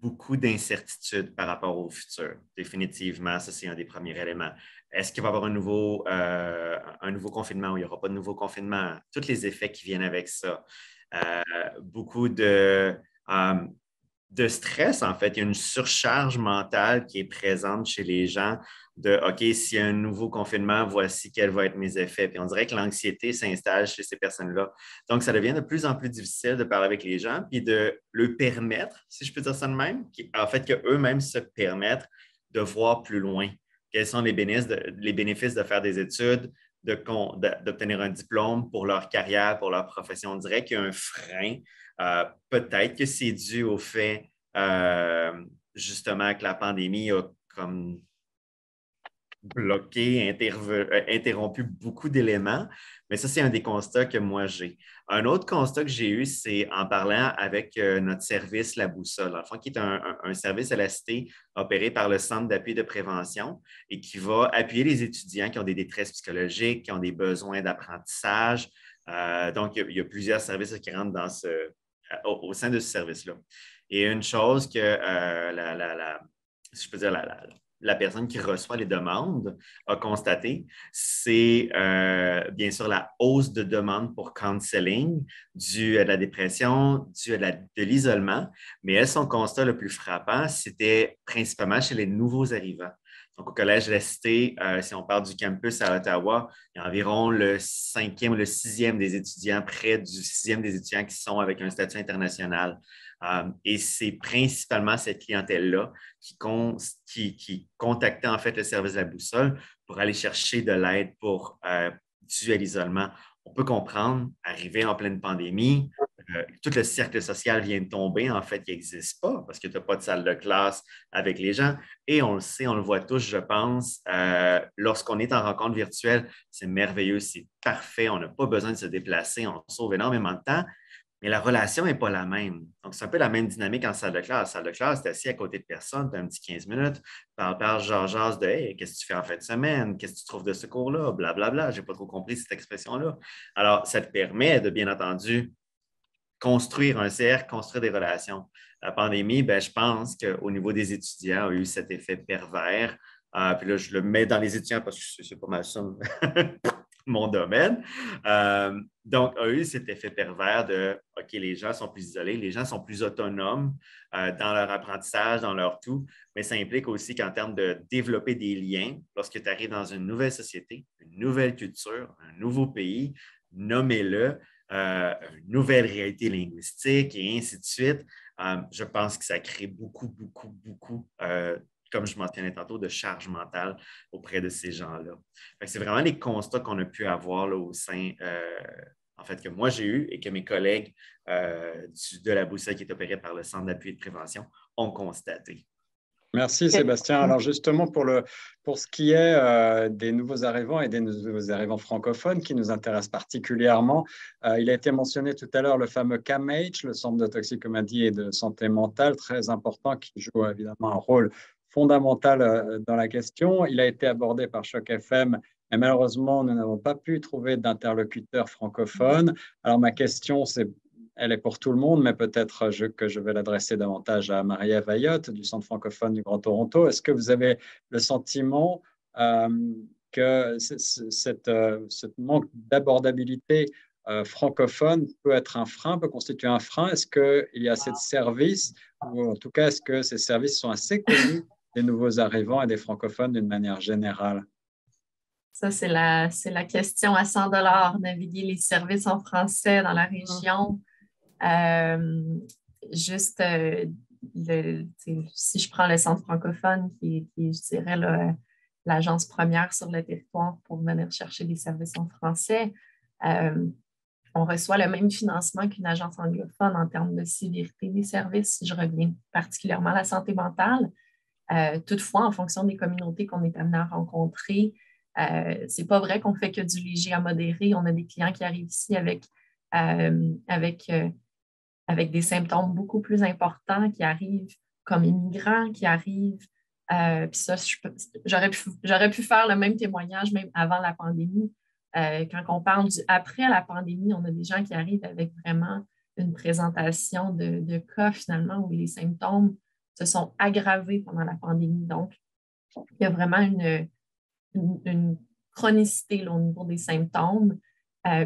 F: beaucoup d'incertitudes par rapport au futur. Définitivement, ça, c'est un des premiers éléments. Est-ce qu'il va y avoir un nouveau confinement ou il n'y aura pas de nouveau confinement? Tous les effets qui viennent avec ça. Beaucoup de stress, en fait. Il y a une surcharge mentale qui est présente chez les gens de « OK, s'il y a un nouveau confinement, voici quels vont être mes effets. » Puis on dirait que l'anxiété s'installe chez ces personnes-là. Donc, ça devient de plus en plus difficile de parler avec les gens puis de leur permettre, si je peux dire ça de même, en fait, qu'eux-mêmes se permettent de voir plus loin. Quels sont les bénéfices de faire des études, d'obtenir un diplôme pour leur carrière, pour leur profession. On dirait qu'il y a un frein. Peut-être que c'est dû au fait, justement, que la pandémie a comme bloqué, interrompu beaucoup d'éléments. Mais ça, c'est un des constats que moi j'ai. Un autre constat que j'ai eu, c'est en parlant avec notre service La Boussole, en fait, qui est un service à la cité opéré par le Centre d'appui de prévention et qui va appuyer les étudiants qui ont des détresses psychologiques, qui ont des besoins d'apprentissage. Donc, il y a plusieurs services qui rentrent au sein de ce service-là. Et une chose que si je peux dire, la personne qui reçoit les demandes a constaté, c'est bien sûr la hausse de demandes pour counseling due à la dépression, due à de l'isolement, mais elle, son constat le plus frappant, c'était principalement chez les nouveaux arrivants. Donc, au Collège de la Cité, si on parle du campus à Ottawa, il y a environ le 5e ou le 6e des étudiants, près du 6e des étudiants qui sont avec un statut international. Et c'est principalement cette clientèle-là qui contactait en fait le service de la Boussole pour aller chercher de l'aide dû à l'isolement. On peut comprendre, arriver en pleine pandémie, tout le cercle social vient de tomber, en fait, il n'existe pas parce que tu n'as pas de salle de classe avec les gens. Et on le sait, on le voit tous, je pense, lorsqu'on est en rencontre virtuelle, c'est merveilleux, c'est parfait, on n'a pas besoin de se déplacer, on sauve énormément de temps. Mais la relation n'est pas la même. Donc, c'est un peu la même dynamique en salle de classe. En salle de classe, tu es assis à côté de personne, tu as un petit 15 minutes, parle, jase de hey, qu'est-ce que tu fais en fin de semaine? Qu'est-ce que tu trouves de ce cours-là? Blablabla. Je n'ai pas trop compris cette expression-là. Alors, ça te permet de, bien entendu, construire un cercle, construire des relations. La pandémie, je pense qu'au niveau des étudiants, a eu cet effet pervers Puis là, je le mets dans les étudiants parce que c'est pas mal ça mon domaine. Donc, a eu cet effet pervers de OK, les gens sont plus isolés, les gens sont plus autonomes dans leur apprentissage, dans leur tout, mais ça implique aussi qu'en termes de développer des liens, lorsque tu arrives dans une nouvelle société, une nouvelle culture, un nouveau pays, nommez-le, une nouvelle réalité linguistique et ainsi de suite, je pense que ça crée beaucoup, comme je mentionnais tantôt, de charge mentale auprès de ces gens-là. C'est vraiment les constats qu'on a pu avoir là, au sein, en fait, que moi j'ai eu et que mes collègues de la boussole qui est opérée par le Centre d'appui et de prévention ont constaté.
A: Merci Sébastien. Alors justement, pour ce qui est des nouveaux arrivants et des nouveaux arrivants francophones qui nous intéressent particulièrement, il a été mentionné tout à l'heure le fameux CAMH, le Centre de toxicomanie et de santé mentale, très important, qui joue évidemment un rôle fondamental dans la question. Il a été abordé par Choc FM, mais malheureusement, nous n'avons pas pu trouver d'interlocuteur francophone. Alors ma question, elle est pour tout le monde, mais peut-être que je vais l'adresser davantage à Marie-Ève Ayotte du Centre francophone du Grand Toronto. Est-ce que vous avez le sentiment que ce manque d'abordabilité francophone peut être un frein, peut constituer un frein? Est-ce qu'il y a assez de services, ou en tout cas, est-ce que ces services sont assez connus des nouveaux arrivants et des francophones d'une manière générale?
D: Ça, c'est la question à 100 $, naviguer les services en français dans la région. Si je prends le Centre francophone, qui est, je dirais, l'agence première sur le territoire pour venir chercher des services en français, on reçoit le même financement qu'une agence anglophone en termes de sévérité des services, si je reviens particulièrement à la santé mentale. Toutefois, en fonction des communautés qu'on est amené à rencontrer, c'est pas vrai qu'on fait que du léger à modéré. On a des clients qui arrivent ici avec des symptômes beaucoup plus importants, qui arrivent comme immigrants, qui arrivent. Puis ça, j'aurais pu faire le même témoignage même avant la pandémie. Quand on parle du après la pandémie, on a des gens qui arrivent avec vraiment une présentation de cas finalement où les symptômes se sont aggravés pendant la pandémie. Donc, il y a vraiment une chronicité là, au niveau des symptômes.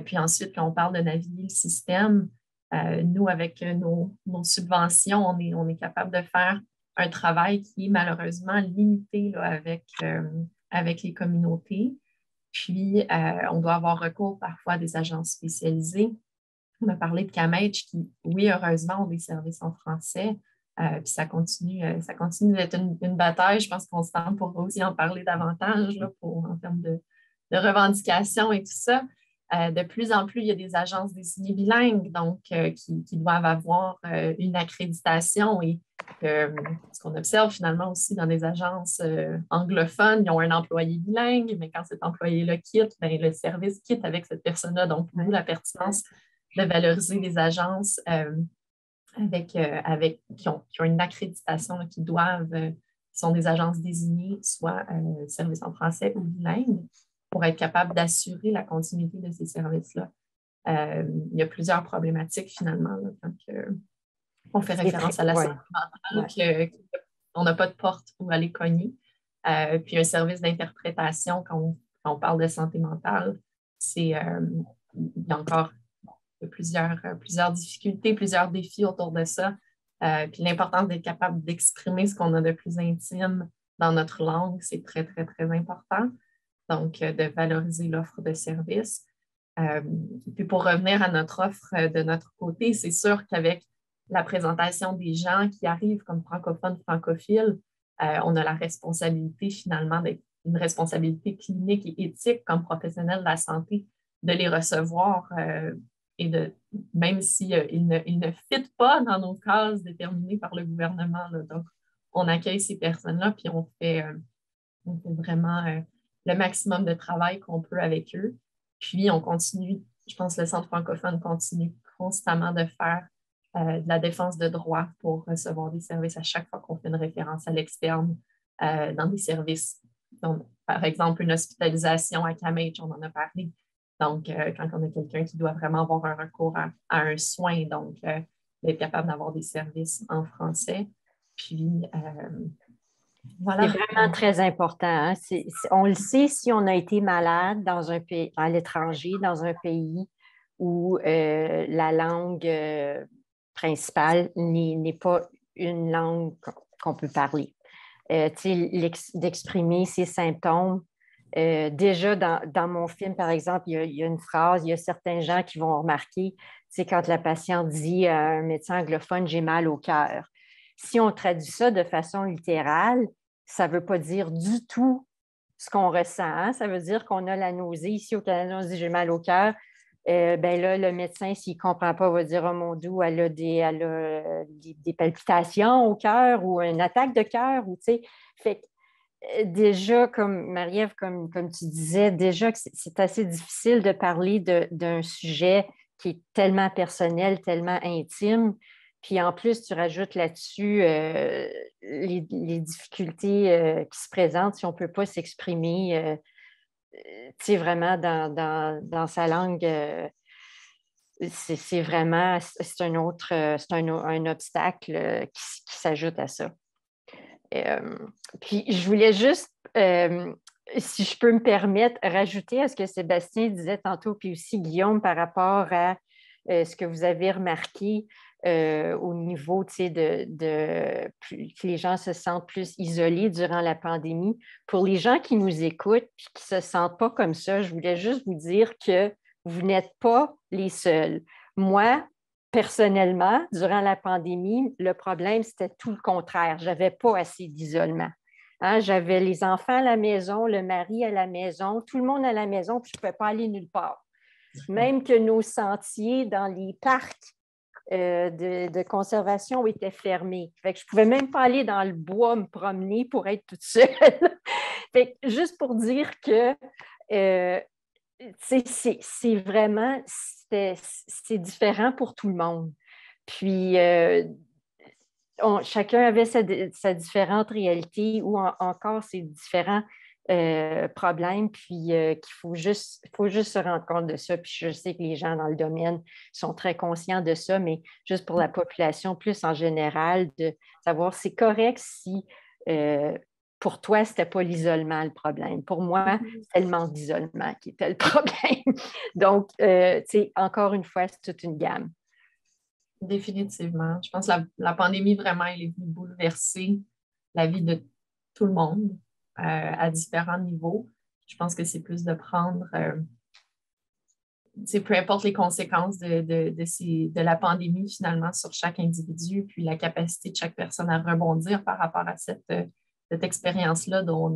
D: Puis ensuite, quand on parle de naviguer le système, nous, avec nos subventions, on est capable de faire un travail qui est malheureusement limité là, avec les communautés. Puis, on doit avoir recours parfois à des agences spécialisées. On a parlé de CAMH qui, oui, heureusement, ont des services en français. Puis ça continue d'être une bataille. Je pense qu'on se tente pour aussi en parler davantage là, en termes de revendications et tout ça. De plus en plus, il y a des agences désignées bilingues, donc qui doivent avoir une accréditation. Et ce qu'on observe finalement aussi dans des agences anglophones, ils ont un employé bilingue, mais quand cet employé-là quitte, bien, le service quitte avec cette personne-là. Donc, nous, la pertinence de valoriser des agences qui ont une accréditation, là, qui sont des agences désignées, soit services en français ou bilingues, pour être capable d'assurer la continuité de ces services-là. Il y a plusieurs problématiques, finalement, là, quand on fait référence à la santé mentale, qu'on n'a pas de porte où aller cogner. Puis un service d'interprétation, quand on parle de santé mentale, il y a encore plusieurs difficultés, plusieurs défis autour de ça. Puis l'importance d'être capable d'exprimer ce qu'on a de plus intime dans notre langue, c'est très, très, très important. Donc, de valoriser l'offre de services. Puis pour revenir à notre offre de notre côté, c'est sûr qu'avec la présentation des gens qui arrivent comme francophones, francophiles, on a la responsabilité finalement d'être une responsabilité clinique et éthique comme professionnels de la santé de les recevoir et même s'ils ne fitent pas dans nos cases déterminées par le gouvernement. Là. Donc, on accueille ces personnes-là puis on fait vraiment le maximum de travail qu'on peut avec eux. Puis, on continue, je pense que le Centre francophone continue constamment de faire de la défense de droit pour recevoir des services à chaque fois qu'on fait une référence à l'externe dans des services. Donc, par exemple, une hospitalisation à CAMH, on en a parlé. Donc, quand on a quelqu'un qui doit vraiment avoir un recours à un soin, donc d'être capable d'avoir des services en français. Puis, Voilà.
C: C'est vraiment très important. Hein. On le sait si on a été malade dans un pays, à l'étranger, dans un pays où la langue principale n'est pas une langue qu'on peut parler. D'exprimer ses symptômes. Déjà, dans mon film, par exemple, il y a une phrase, il y a certains gens qui vont remarquer, c'est quand la patiente dit à un médecin anglophone, j'ai mal au cœur. Si on traduit ça de façon littérale, ça ne veut pas dire du tout ce qu'on ressent. Hein? Ça veut dire qu'on a la nausée. Ici au Canada, on se dit j'ai mal au cœur. Ben là, le médecin, s'il ne comprend pas, va dire oh mon Dieu, elle a des palpitations au cœur ou une attaque de cœur. Fait que, déjà, comme Marie-Ève, comme tu disais, déjà que c'est assez difficile de parler d'un sujet qui est tellement personnel, tellement intime. Puis en plus, tu rajoutes là-dessus les difficultés qui se présentent si on ne peut pas s'exprimer vraiment dans sa langue. C'est vraiment un obstacle qui s'ajoute à ça. Puis je voulais juste, si je peux me permettre, rajouter à ce que Sébastien disait tantôt, puis aussi Guillaume, par rapport à ce que vous avez remarqué au niveau que les gens se sentent plus isolés durant la pandémie. Pour les gens qui nous écoutent et qui ne se sentent pas comme ça, je voulais juste vous dire que vous n'êtes pas les seuls. Moi, personnellement, durant la pandémie, le problème, c'était tout le contraire. Je n'avais pas assez d'isolement. Hein, j'avais les enfants à la maison, le mari à la maison, tout le monde à la maison, puis je ne pouvais pas aller nulle part. Même que nos sentiers dans les parcs de conservation étaient fermés. Fait que je ne pouvais même pas aller dans le bois me promener pour être toute seule. Fait que juste pour dire que c'est vraiment, c'est différent pour tout le monde. Puis, chacun avait sa différente réalité ou encore ses différents problèmes, puis qu'il faut juste se rendre compte de ça. Puis je sais que les gens dans le domaine sont très conscients de ça, mais juste pour la population plus en général, de savoir c'est correct si pour toi, ce n'était pas l'isolement le problème. Pour moi, c'était le manque d'isolement qui était le problème. Donc, encore une fois, c'est toute une gamme.
D: Définitivement. Je pense que la pandémie, vraiment, elle est venue bouleverser la vie de tout le monde à différents niveaux. Je pense que c'est plus de prendre, peu importe les conséquences de la pandémie, finalement, sur chaque individu, puis la capacité de chaque personne à rebondir par rapport à cette expérience-là dont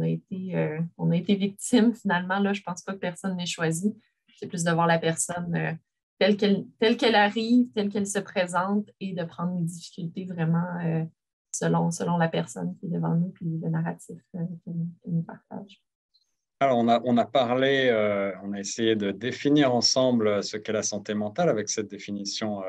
D: on a été victime, finalement. Là, je ne pense pas que personne n'ait choisi. C'est plus de voir la personne telle qu'elle arrive, telle qu'elle se présente et de prendre les difficultés vraiment selon la personne qui est devant nous puis le narratif qu'elle nous partage.
A: Alors, on a parlé, on a essayé de définir ensemble ce qu'est la santé mentale avec cette définition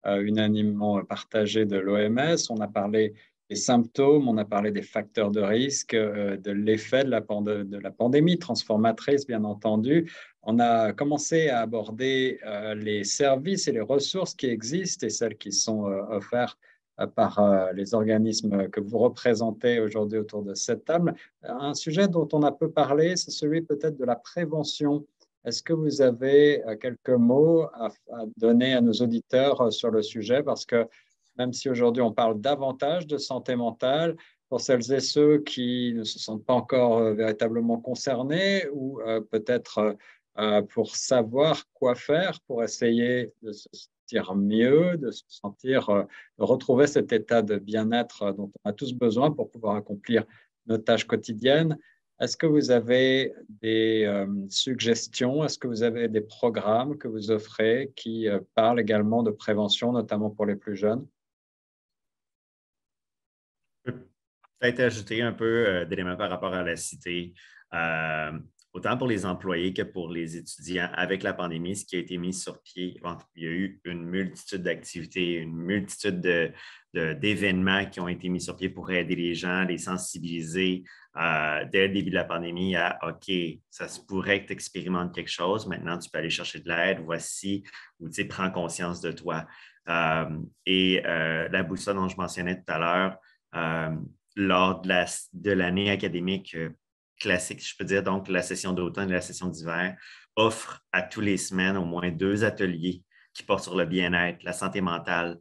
A: unanimement partagée de l'OMS. On a parlé des symptômes, on a parlé des facteurs de risque, de l'effet de la pandémie transformatrice, bien entendu. On a commencé à aborder les services et les ressources qui existent et celles qui sont offertes par les organismes que vous représentez aujourd'hui autour de cette table. Un sujet dont on a peu parlé, c'est celui peut-être de la prévention. Est-ce que vous avez quelques mots à donner à nos auditeurs sur le sujet? Parce que même si aujourd'hui on parle davantage de santé mentale, pour celles et ceux qui ne se sentent pas encore véritablement concernés ou peut-être pour savoir quoi faire pour essayer de se sentir mieux, de se sentir, de retrouver cet état de bien-être dont on a tous besoin pour pouvoir accomplir nos tâches quotidiennes. Est-ce que vous avez des suggestions? Est-ce que vous avez des programmes que vous offrez qui parlent également de prévention, notamment pour les plus jeunes?
F: Peut-être ajouter un peu d'éléments par rapport à la cité. Autant pour les employés que pour les étudiants, avec la pandémie, ce qui a été mis sur pied, il y a eu une multitude d'activités, une multitude d'événements qui ont été mis sur pied pour aider les gens, les sensibiliser dès le début de la pandémie à OK, ça se pourrait que tu expérimentes quelque chose, maintenant tu peux aller chercher de l'aide, voici, ou tu sais, prends conscience de toi. La boussole dont je mentionnais tout à l'heure, lors de l'année académique classique, je peux dire, donc la session d'automne et la session d'hiver, offrent à tous les semaines au moins 2 ateliers qui portent sur le bien-être, la santé mentale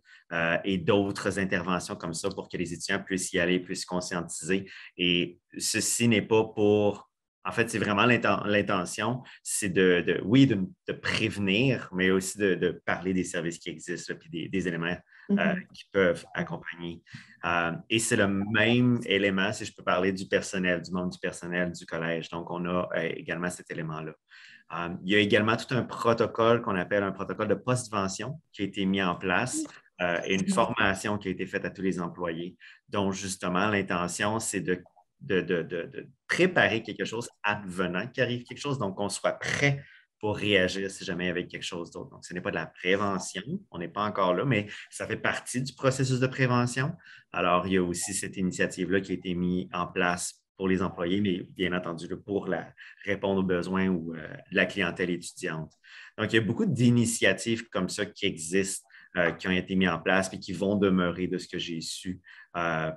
F: et d'autres interventions comme ça pour que les étudiants puissent y aller, puissent conscientiser. Et ceci n'est pas pour... En fait, c'est vraiment l'intention, c'est de prévenir, mais aussi de parler des services qui existent, puis des éléments qui peuvent accompagner. Et c'est le même élément, si je peux parler du personnel, du monde du personnel du collège. Donc, on a également cet élément-là. Il y a également tout un protocole qu'on appelle un protocole de postvention qui a été mis en place et une formation qui a été faite à tous les employés, dont justement l'intention, c'est de préparer quelque chose advenant qu'il arrive quelque chose, donc qu'on soit prêt pour réagir si jamais il y avait quelque chose d'autre. Donc, ce n'est pas de la prévention, on n'est pas encore là, mais ça fait partie du processus de prévention. Alors, il y a aussi cette initiative-là qui a été mise en place pour les employés, mais bien entendu pour répondre aux besoins ou de la clientèle étudiante. Donc, il y a beaucoup d'initiatives comme ça qui existent, qui ont été mises en place et qui vont demeurer de ce que j'ai su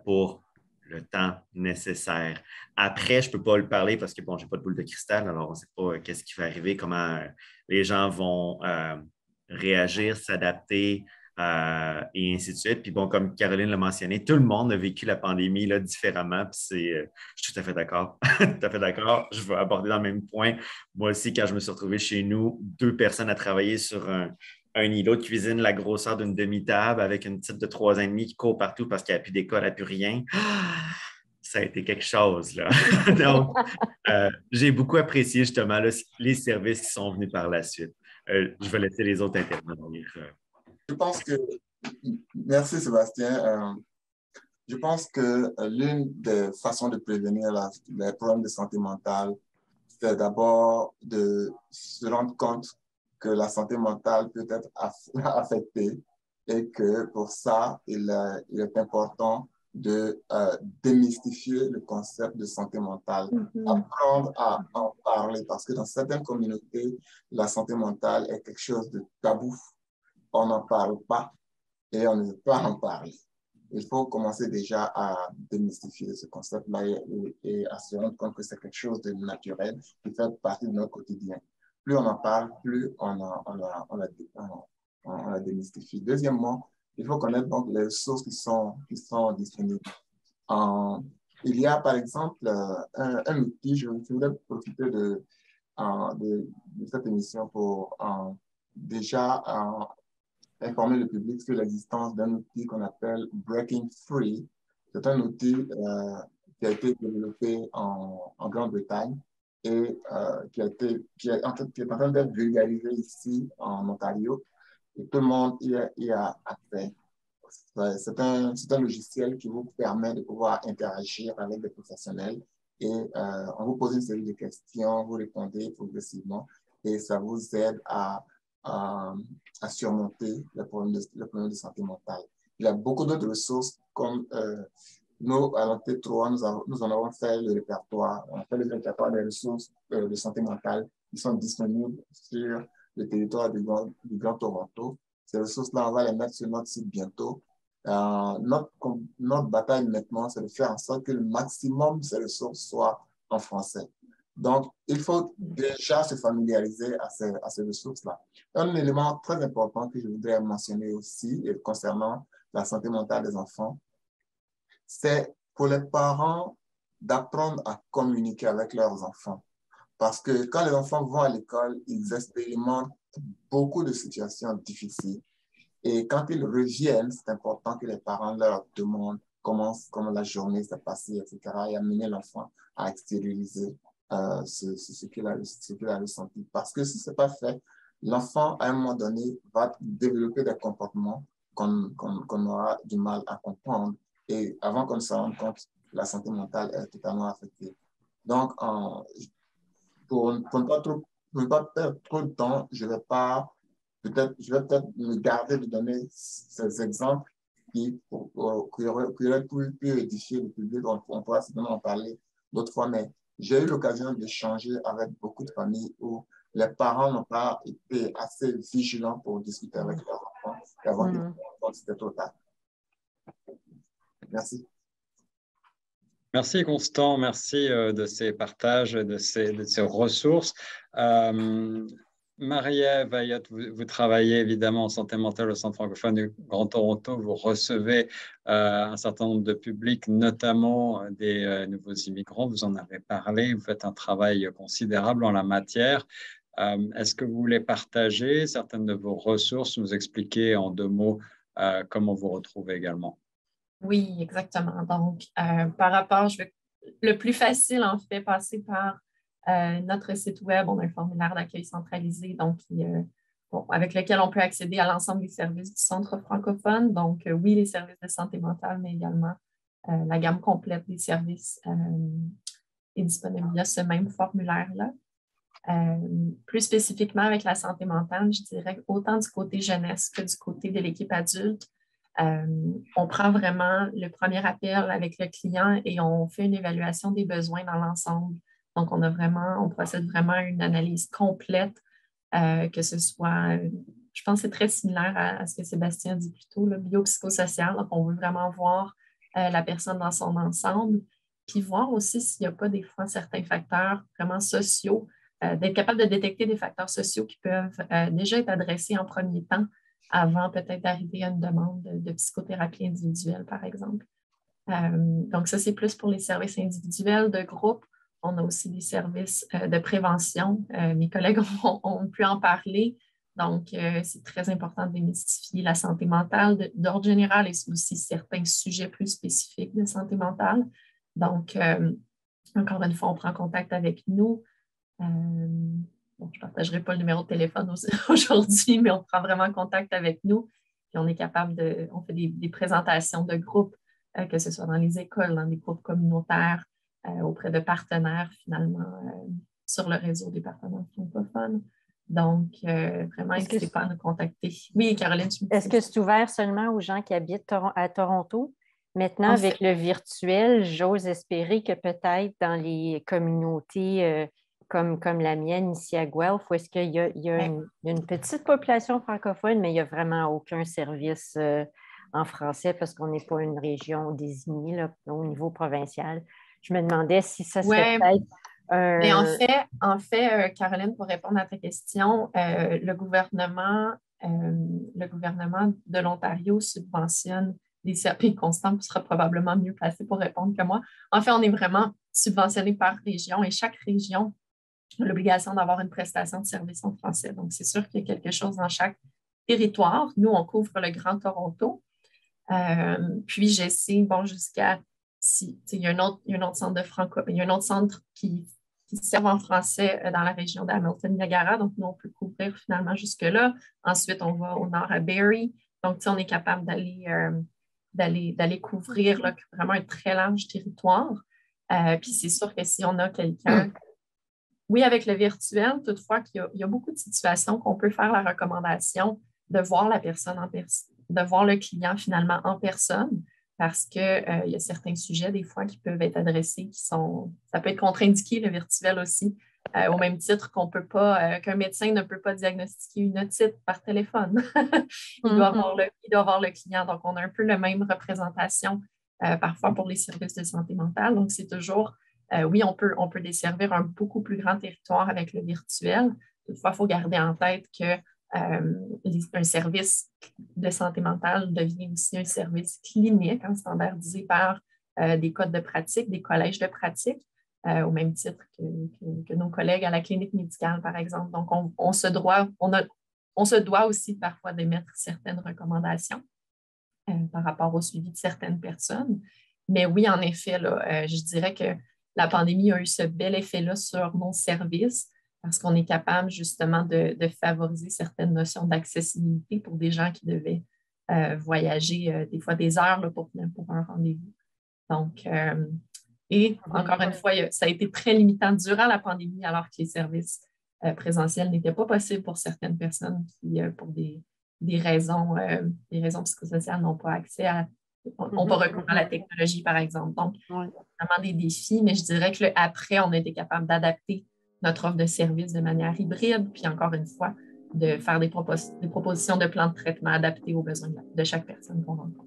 F: pour le temps nécessaire. Après, je ne peux pas le parler parce que, bon, je n'ai pas de boule de cristal, alors on ne sait pas qu'est-ce qui va arriver, comment les gens vont réagir, s'adapter et ainsi de suite. Puis bon, comme Caroline l'a mentionné, tout le monde a vécu la pandémie là, différemment. Puis je suis tout à fait d'accord. Tout à fait d'accord. Je vais aborder dans le même point. Moi aussi, quand je me suis retrouvé chez nous, 2 personnes à travailler sur un îlot de cuisine, la grosseur d'une demi-table, avec une petite de 3 ans et demi qui court partout parce qu'il n'y a plus d'école, il n'y a plus rien. Ça a été quelque chose, là. Donc, j'ai beaucoup apprécié justement là, les services qui sont venus par la suite. Je vais laisser les autres intervenir.
E: Je pense que, merci Sébastien. Je pense que l'une des façons de prévenir les problèmes de santé mentale, c'est d'abord de se rendre compte que la santé mentale peut être affectée et que pour ça, il est important de démystifier le concept de santé mentale, apprendre à en parler parce que dans certaines communautés, la santé mentale est quelque chose de tabou. On n'en parle pas et on ne veut pas en parler. Il faut commencer déjà à démystifier ce concept-là et à se rendre compte que c'est quelque chose de naturel qui fait partie de notre quotidien. Plus on en parle, plus on la démystifie. Deuxièmement, il faut connaître donc les ressources qui sont disponibles. Il y a par exemple un outil, je voudrais profiter de cette émission pour déjà informer le public sur l'existence d'un outil qu'on appelle Breaking Free. C'est un outil qui a été développé en Grande-Bretagne et qui est en train d'être vulgarisé ici en Ontario. Et tout le monde y a accès. C'est un logiciel qui vous permet de pouvoir interagir avec des professionnels et on vous pose une série de questions, vous répondez progressivement et ça vous aide à surmonter le problème de santé mentale. Il y a beaucoup d'autres ressources comme nous, à l'T3, nous en avons fait le répertoire. On a fait le répertoire des ressources de santé mentale qui sont disponibles sur le territoire du Grand Toronto. Ces ressources-là, on va les mettre sur notre site bientôt. Notre bataille maintenant, c'est de faire en sorte que le maximum de ces ressources soient en français. Donc, il faut déjà se familiariser à ces ressources-là. Un élément très important que je voudrais mentionner aussi concernant la santé mentale des enfants, c'est pour les parents d'apprendre à communiquer avec leurs enfants. Parce que quand les enfants vont à l'école, ils expérimentent beaucoup de situations difficiles. Et quand ils reviennent, c'est important que les parents leur demandent comment la journée s'est passée, etc. et amener l'enfant à extérioriser ce qu'il a ressenti. Parce que si ce n'est pas fait, l'enfant, à un moment donné, va développer des comportements qu'on aura du mal à comprendre. Et avant qu'on se rende compte, la santé mentale est totalement affectée. Donc, pour ne pas perdre trop de temps, je vais peut-être me garder de donner ces exemples qui auraient pu édifier le public. On pourra certainement en parler d'autres fois, mais j'ai eu l'occasion d'échanger avec beaucoup de familles où les parents n'ont pas été assez vigilants pour discuter avec leurs enfants et avant qu'ils c'était trop tard. Merci.
A: Merci Constant, merci de ces partages, de ces ressources. Marie-Ève Ayotte, vous travaillez évidemment en santé mentale au Centre francophone du Grand Toronto. Vous recevez un certain nombre de publics, notamment des nouveaux immigrants. Vous en avez parlé. Vous faites un travail considérable en la matière. Est-ce que vous voulez partager certaines de vos ressources, nous expliquer en 2 mots comment vous retrouvez également?
D: Oui, exactement. Donc, par rapport, le plus facile, en fait, passer par notre site web. On a un formulaire d'accueil centralisé, donc avec lequel on peut accéder à l'ensemble des services du Centre francophone. Donc, oui, les services de santé mentale, mais également la gamme complète des services est disponible via ce même formulaire-là. Plus spécifiquement avec la santé mentale, je dirais autant du côté jeunesse que du côté de l'équipe adulte. On prend vraiment le premier appel avec le client et on fait une évaluation des besoins dans l'ensemble. Donc, on procède vraiment à une analyse complète, que ce soit, je pense que c'est très similaire à ce que Sébastien dit plus tôt, le biopsychosocial. Donc, on veut vraiment voir la personne dans son ensemble, puis voir aussi s'il n'y a pas des fois certains facteurs vraiment sociaux, d'être capable de détecter des facteurs sociaux qui peuvent déjà être adressés en premier temps avant peut-être d'arriver à une demande de psychothérapie individuelle, par exemple. Donc, ça, c'est plus pour les services individuels de groupe. On a aussi des services de prévention. Mes collègues ont pu en parler. Donc, c'est très important de démystifier la santé mentale d'ordre général et aussi certains sujets plus spécifiques de santé mentale. Donc, encore une fois, on prend contact avec nous. Bon, je ne partagerai pas le numéro de téléphone aujourd'hui, mais on prend vraiment contact avec nous. Puis on est capable on fait des présentations de groupes, que ce soit dans les écoles, dans des groupes communautaires, auprès de partenaires, finalement, sur le réseau des partenaires francophones. Donc, vraiment, n'hésitez pas à nous contacter. Oui, Caroline.
C: Est-ce que c'est ouvert seulement aux gens qui habitent à Toronto? Maintenant, avec le virtuel, j'ose espérer que peut-être dans les communautés comme la mienne ici à Guelph, où est-ce qu'il y a une petite population francophone, mais il n'y a vraiment aucun service en français parce qu'on n'est pas une région désignée là, au niveau provincial. Je me demandais si ça serait peut-être
D: Mais en fait, Caroline, pour répondre à ta question, le gouvernement de l'Ontario subventionne des services. Constant sera probablement mieux placé pour répondre que moi. En fait, on est vraiment subventionné par région et chaque région a l'obligation d'avoir une prestation de service en français. Donc, c'est sûr qu'il y a quelque chose dans chaque territoire. Nous, on couvre le Grand Toronto. Puis, j'essaie, jusqu'à... il y a un autre centre de il y a un autre centre qui sert en français dans la région d'Hamilton-Niagara. Donc, nous, on peut couvrir finalement jusque-là. Ensuite, on va au nord à Barrie. Donc, on est capable d'aller couvrir là, vraiment un très large territoire. Puis, c'est sûr que si on a quelqu'un... Oui, avec le virtuel, toutefois, qu'il y a beaucoup de situations qu'on peut faire la recommandation de voir la personne de voir le client finalement en personne, parce qu'il y a certains sujets, des fois, qui peuvent être adressés, ça peut être contre-indiqué, le virtuel aussi, au même titre qu'un médecin ne peut pas diagnostiquer une otite par téléphone. Il doit avoir le client. Donc, on a un peu la même représentation parfois pour les services de santé mentale. Donc, c'est toujours... oui, on peut desservir un beaucoup plus grand territoire avec le virtuel. Toutefois, il faut garder en tête qu'un service de santé mentale devient aussi un service clinique, standardisé par des codes de pratique, des collèges de pratique, au même titre que nos collègues à la clinique médicale, par exemple. Donc, on se doit aussi parfois d'émettre certaines recommandations par rapport au suivi de certaines personnes. Mais oui, en effet, là, je dirais que la pandémie a eu ce bel effet-là sur nos services parce qu'on est capable justement de favoriser certaines notions d'accessibilité pour des gens qui devaient voyager des fois des heures là, pour un rendez-vous. Donc, et encore une fois, ça a été très limitant durant la pandémie alors que les services présentiels n'étaient pas possibles pour certaines personnes qui, pour des raisons psychosociales, n'ont pas accès à on peut recourir à la technologie, par exemple. Donc, vraiment des défis, mais je dirais que après, on a été capable d'adapter notre offre de services de manière hybride, puis encore une fois, de faire des propositions de plans de traitement adaptés aux besoins de chaque personne qu'on rencontre.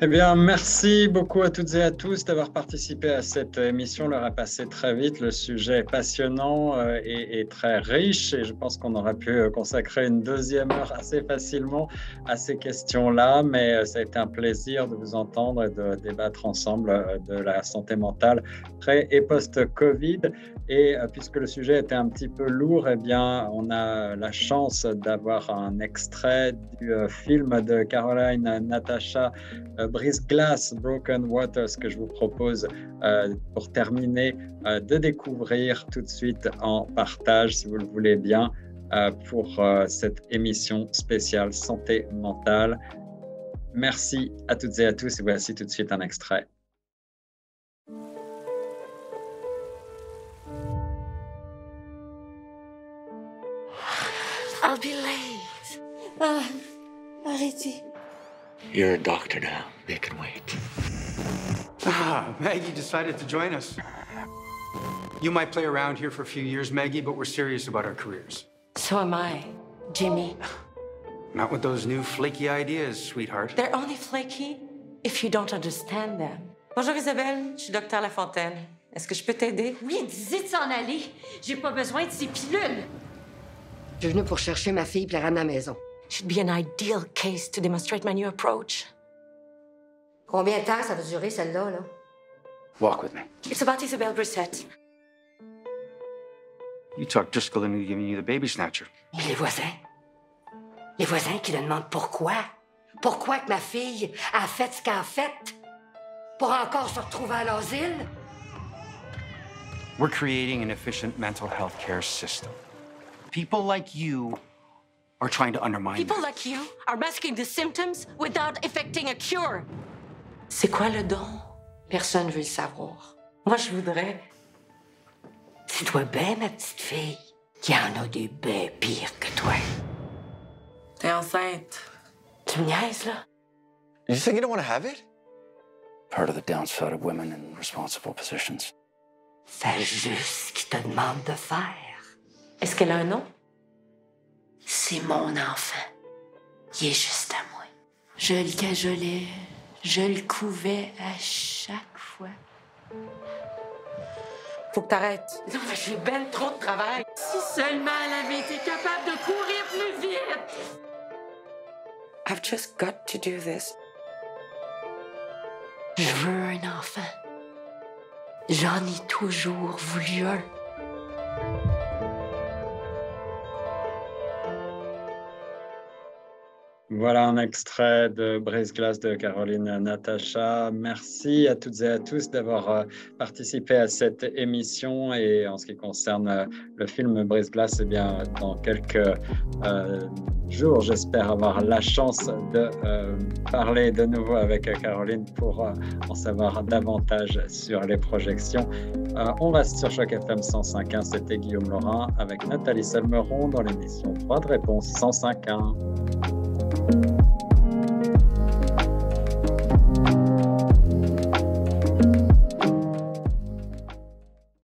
A: Eh bien, merci beaucoup à toutes et à tous d'avoir participé à cette émission. L'heure a passé très vite. Le sujet est passionnant et très riche et je pense qu'on aurait pu consacrer une deuxième heure assez facilement à ces questions-là. Mais ça a été un plaisir de vous entendre et de débattre ensemble de la santé mentale pré- et post-Covid. Et puisque le sujet était un petit peu lourd, eh bien, on a la chance d'avoir un extrait du film de Caroline Natasha Brise Glass, Broken Waters, que je vous propose pour terminer de découvrir tout de suite en partage, si vous le voulez bien, pour cette émission spéciale santé mentale. Merci à toutes et à tous et voici tout de suite un extrait.
G: I'll be late. Arrêtez.
H: You're a doctor now. They can wait.
I: Maggie decided to join us. You might play around here for a few years, Maggie, but we're serious about our careers.
G: So am I, Jimmy.
I: Not with those new flaky ideas, sweetheart.
G: They're only flaky if you don't understand them. Bonjour Isabelle, je suis Dr Lafontaine. Est-ce que je peux t'aider?
J: Oui, dis de s'en aller. J'ai pas besoin de ces pilules.
K: Je suis venue pour chercher ma fille et la ramener à la maison.
G: Should be an ideal case to demonstrate my new approach.
K: Combien de temps ça va durer, celle-là, là?
I: Walk with me.
G: It's about Isabelle Brissette.
I: You talk Driscoll into giving you the baby snatcher.
K: Et les voisins? Les voisins qui le demandent pourquoi? Pourquoi que ma fille a fait ce qu'elle a fait? Pour encore se retrouver à l'asile?
I: We're creating an efficient mental health care system. People like you are trying to undermine
G: People
I: that.
G: like you are masking the symptoms without effecting a cure. C'est quoi le don?
K: Personne ne veut le savoir.
G: Moi, je voudrais.
K: Tu dois bien, ma petite fille, qu'il y en a des bien pires que toi.
G: T'es enceinte.
K: Tu me niaises, là?
H: You think you don't want to have it?
I: Part of the downside of women in responsible positions.
K: Fais juste ce qu'il te demande de faire.
G: Est-ce qu'elle a un nom?
K: C'est mon enfant. Il est juste à moi. Je le cajolais, je le couvais à chaque fois.
G: Faut que t'arrêtes. Non, mais j'ai ben trop de travail.
J: Si seulement elle avait été capable de courir plus vite.
G: I've just got to do this.
K: Je veux un enfant. J'en ai toujours voulu un.
A: Voilà un extrait de Brise-Glace de Caroline Natasha. Merci à toutes et à tous d'avoir participé à cette émission. Et en ce qui concerne le film Brise-Glace, eh bien, dans quelques jours, j'espère avoir la chance de parler de nouveau avec Caroline pour en savoir davantage sur les projections. On reste sur Choc FM 105.1. C'était Guillaume Laurin avec Nathalie Salmeron dans l'émission Droit de réponse 105.1.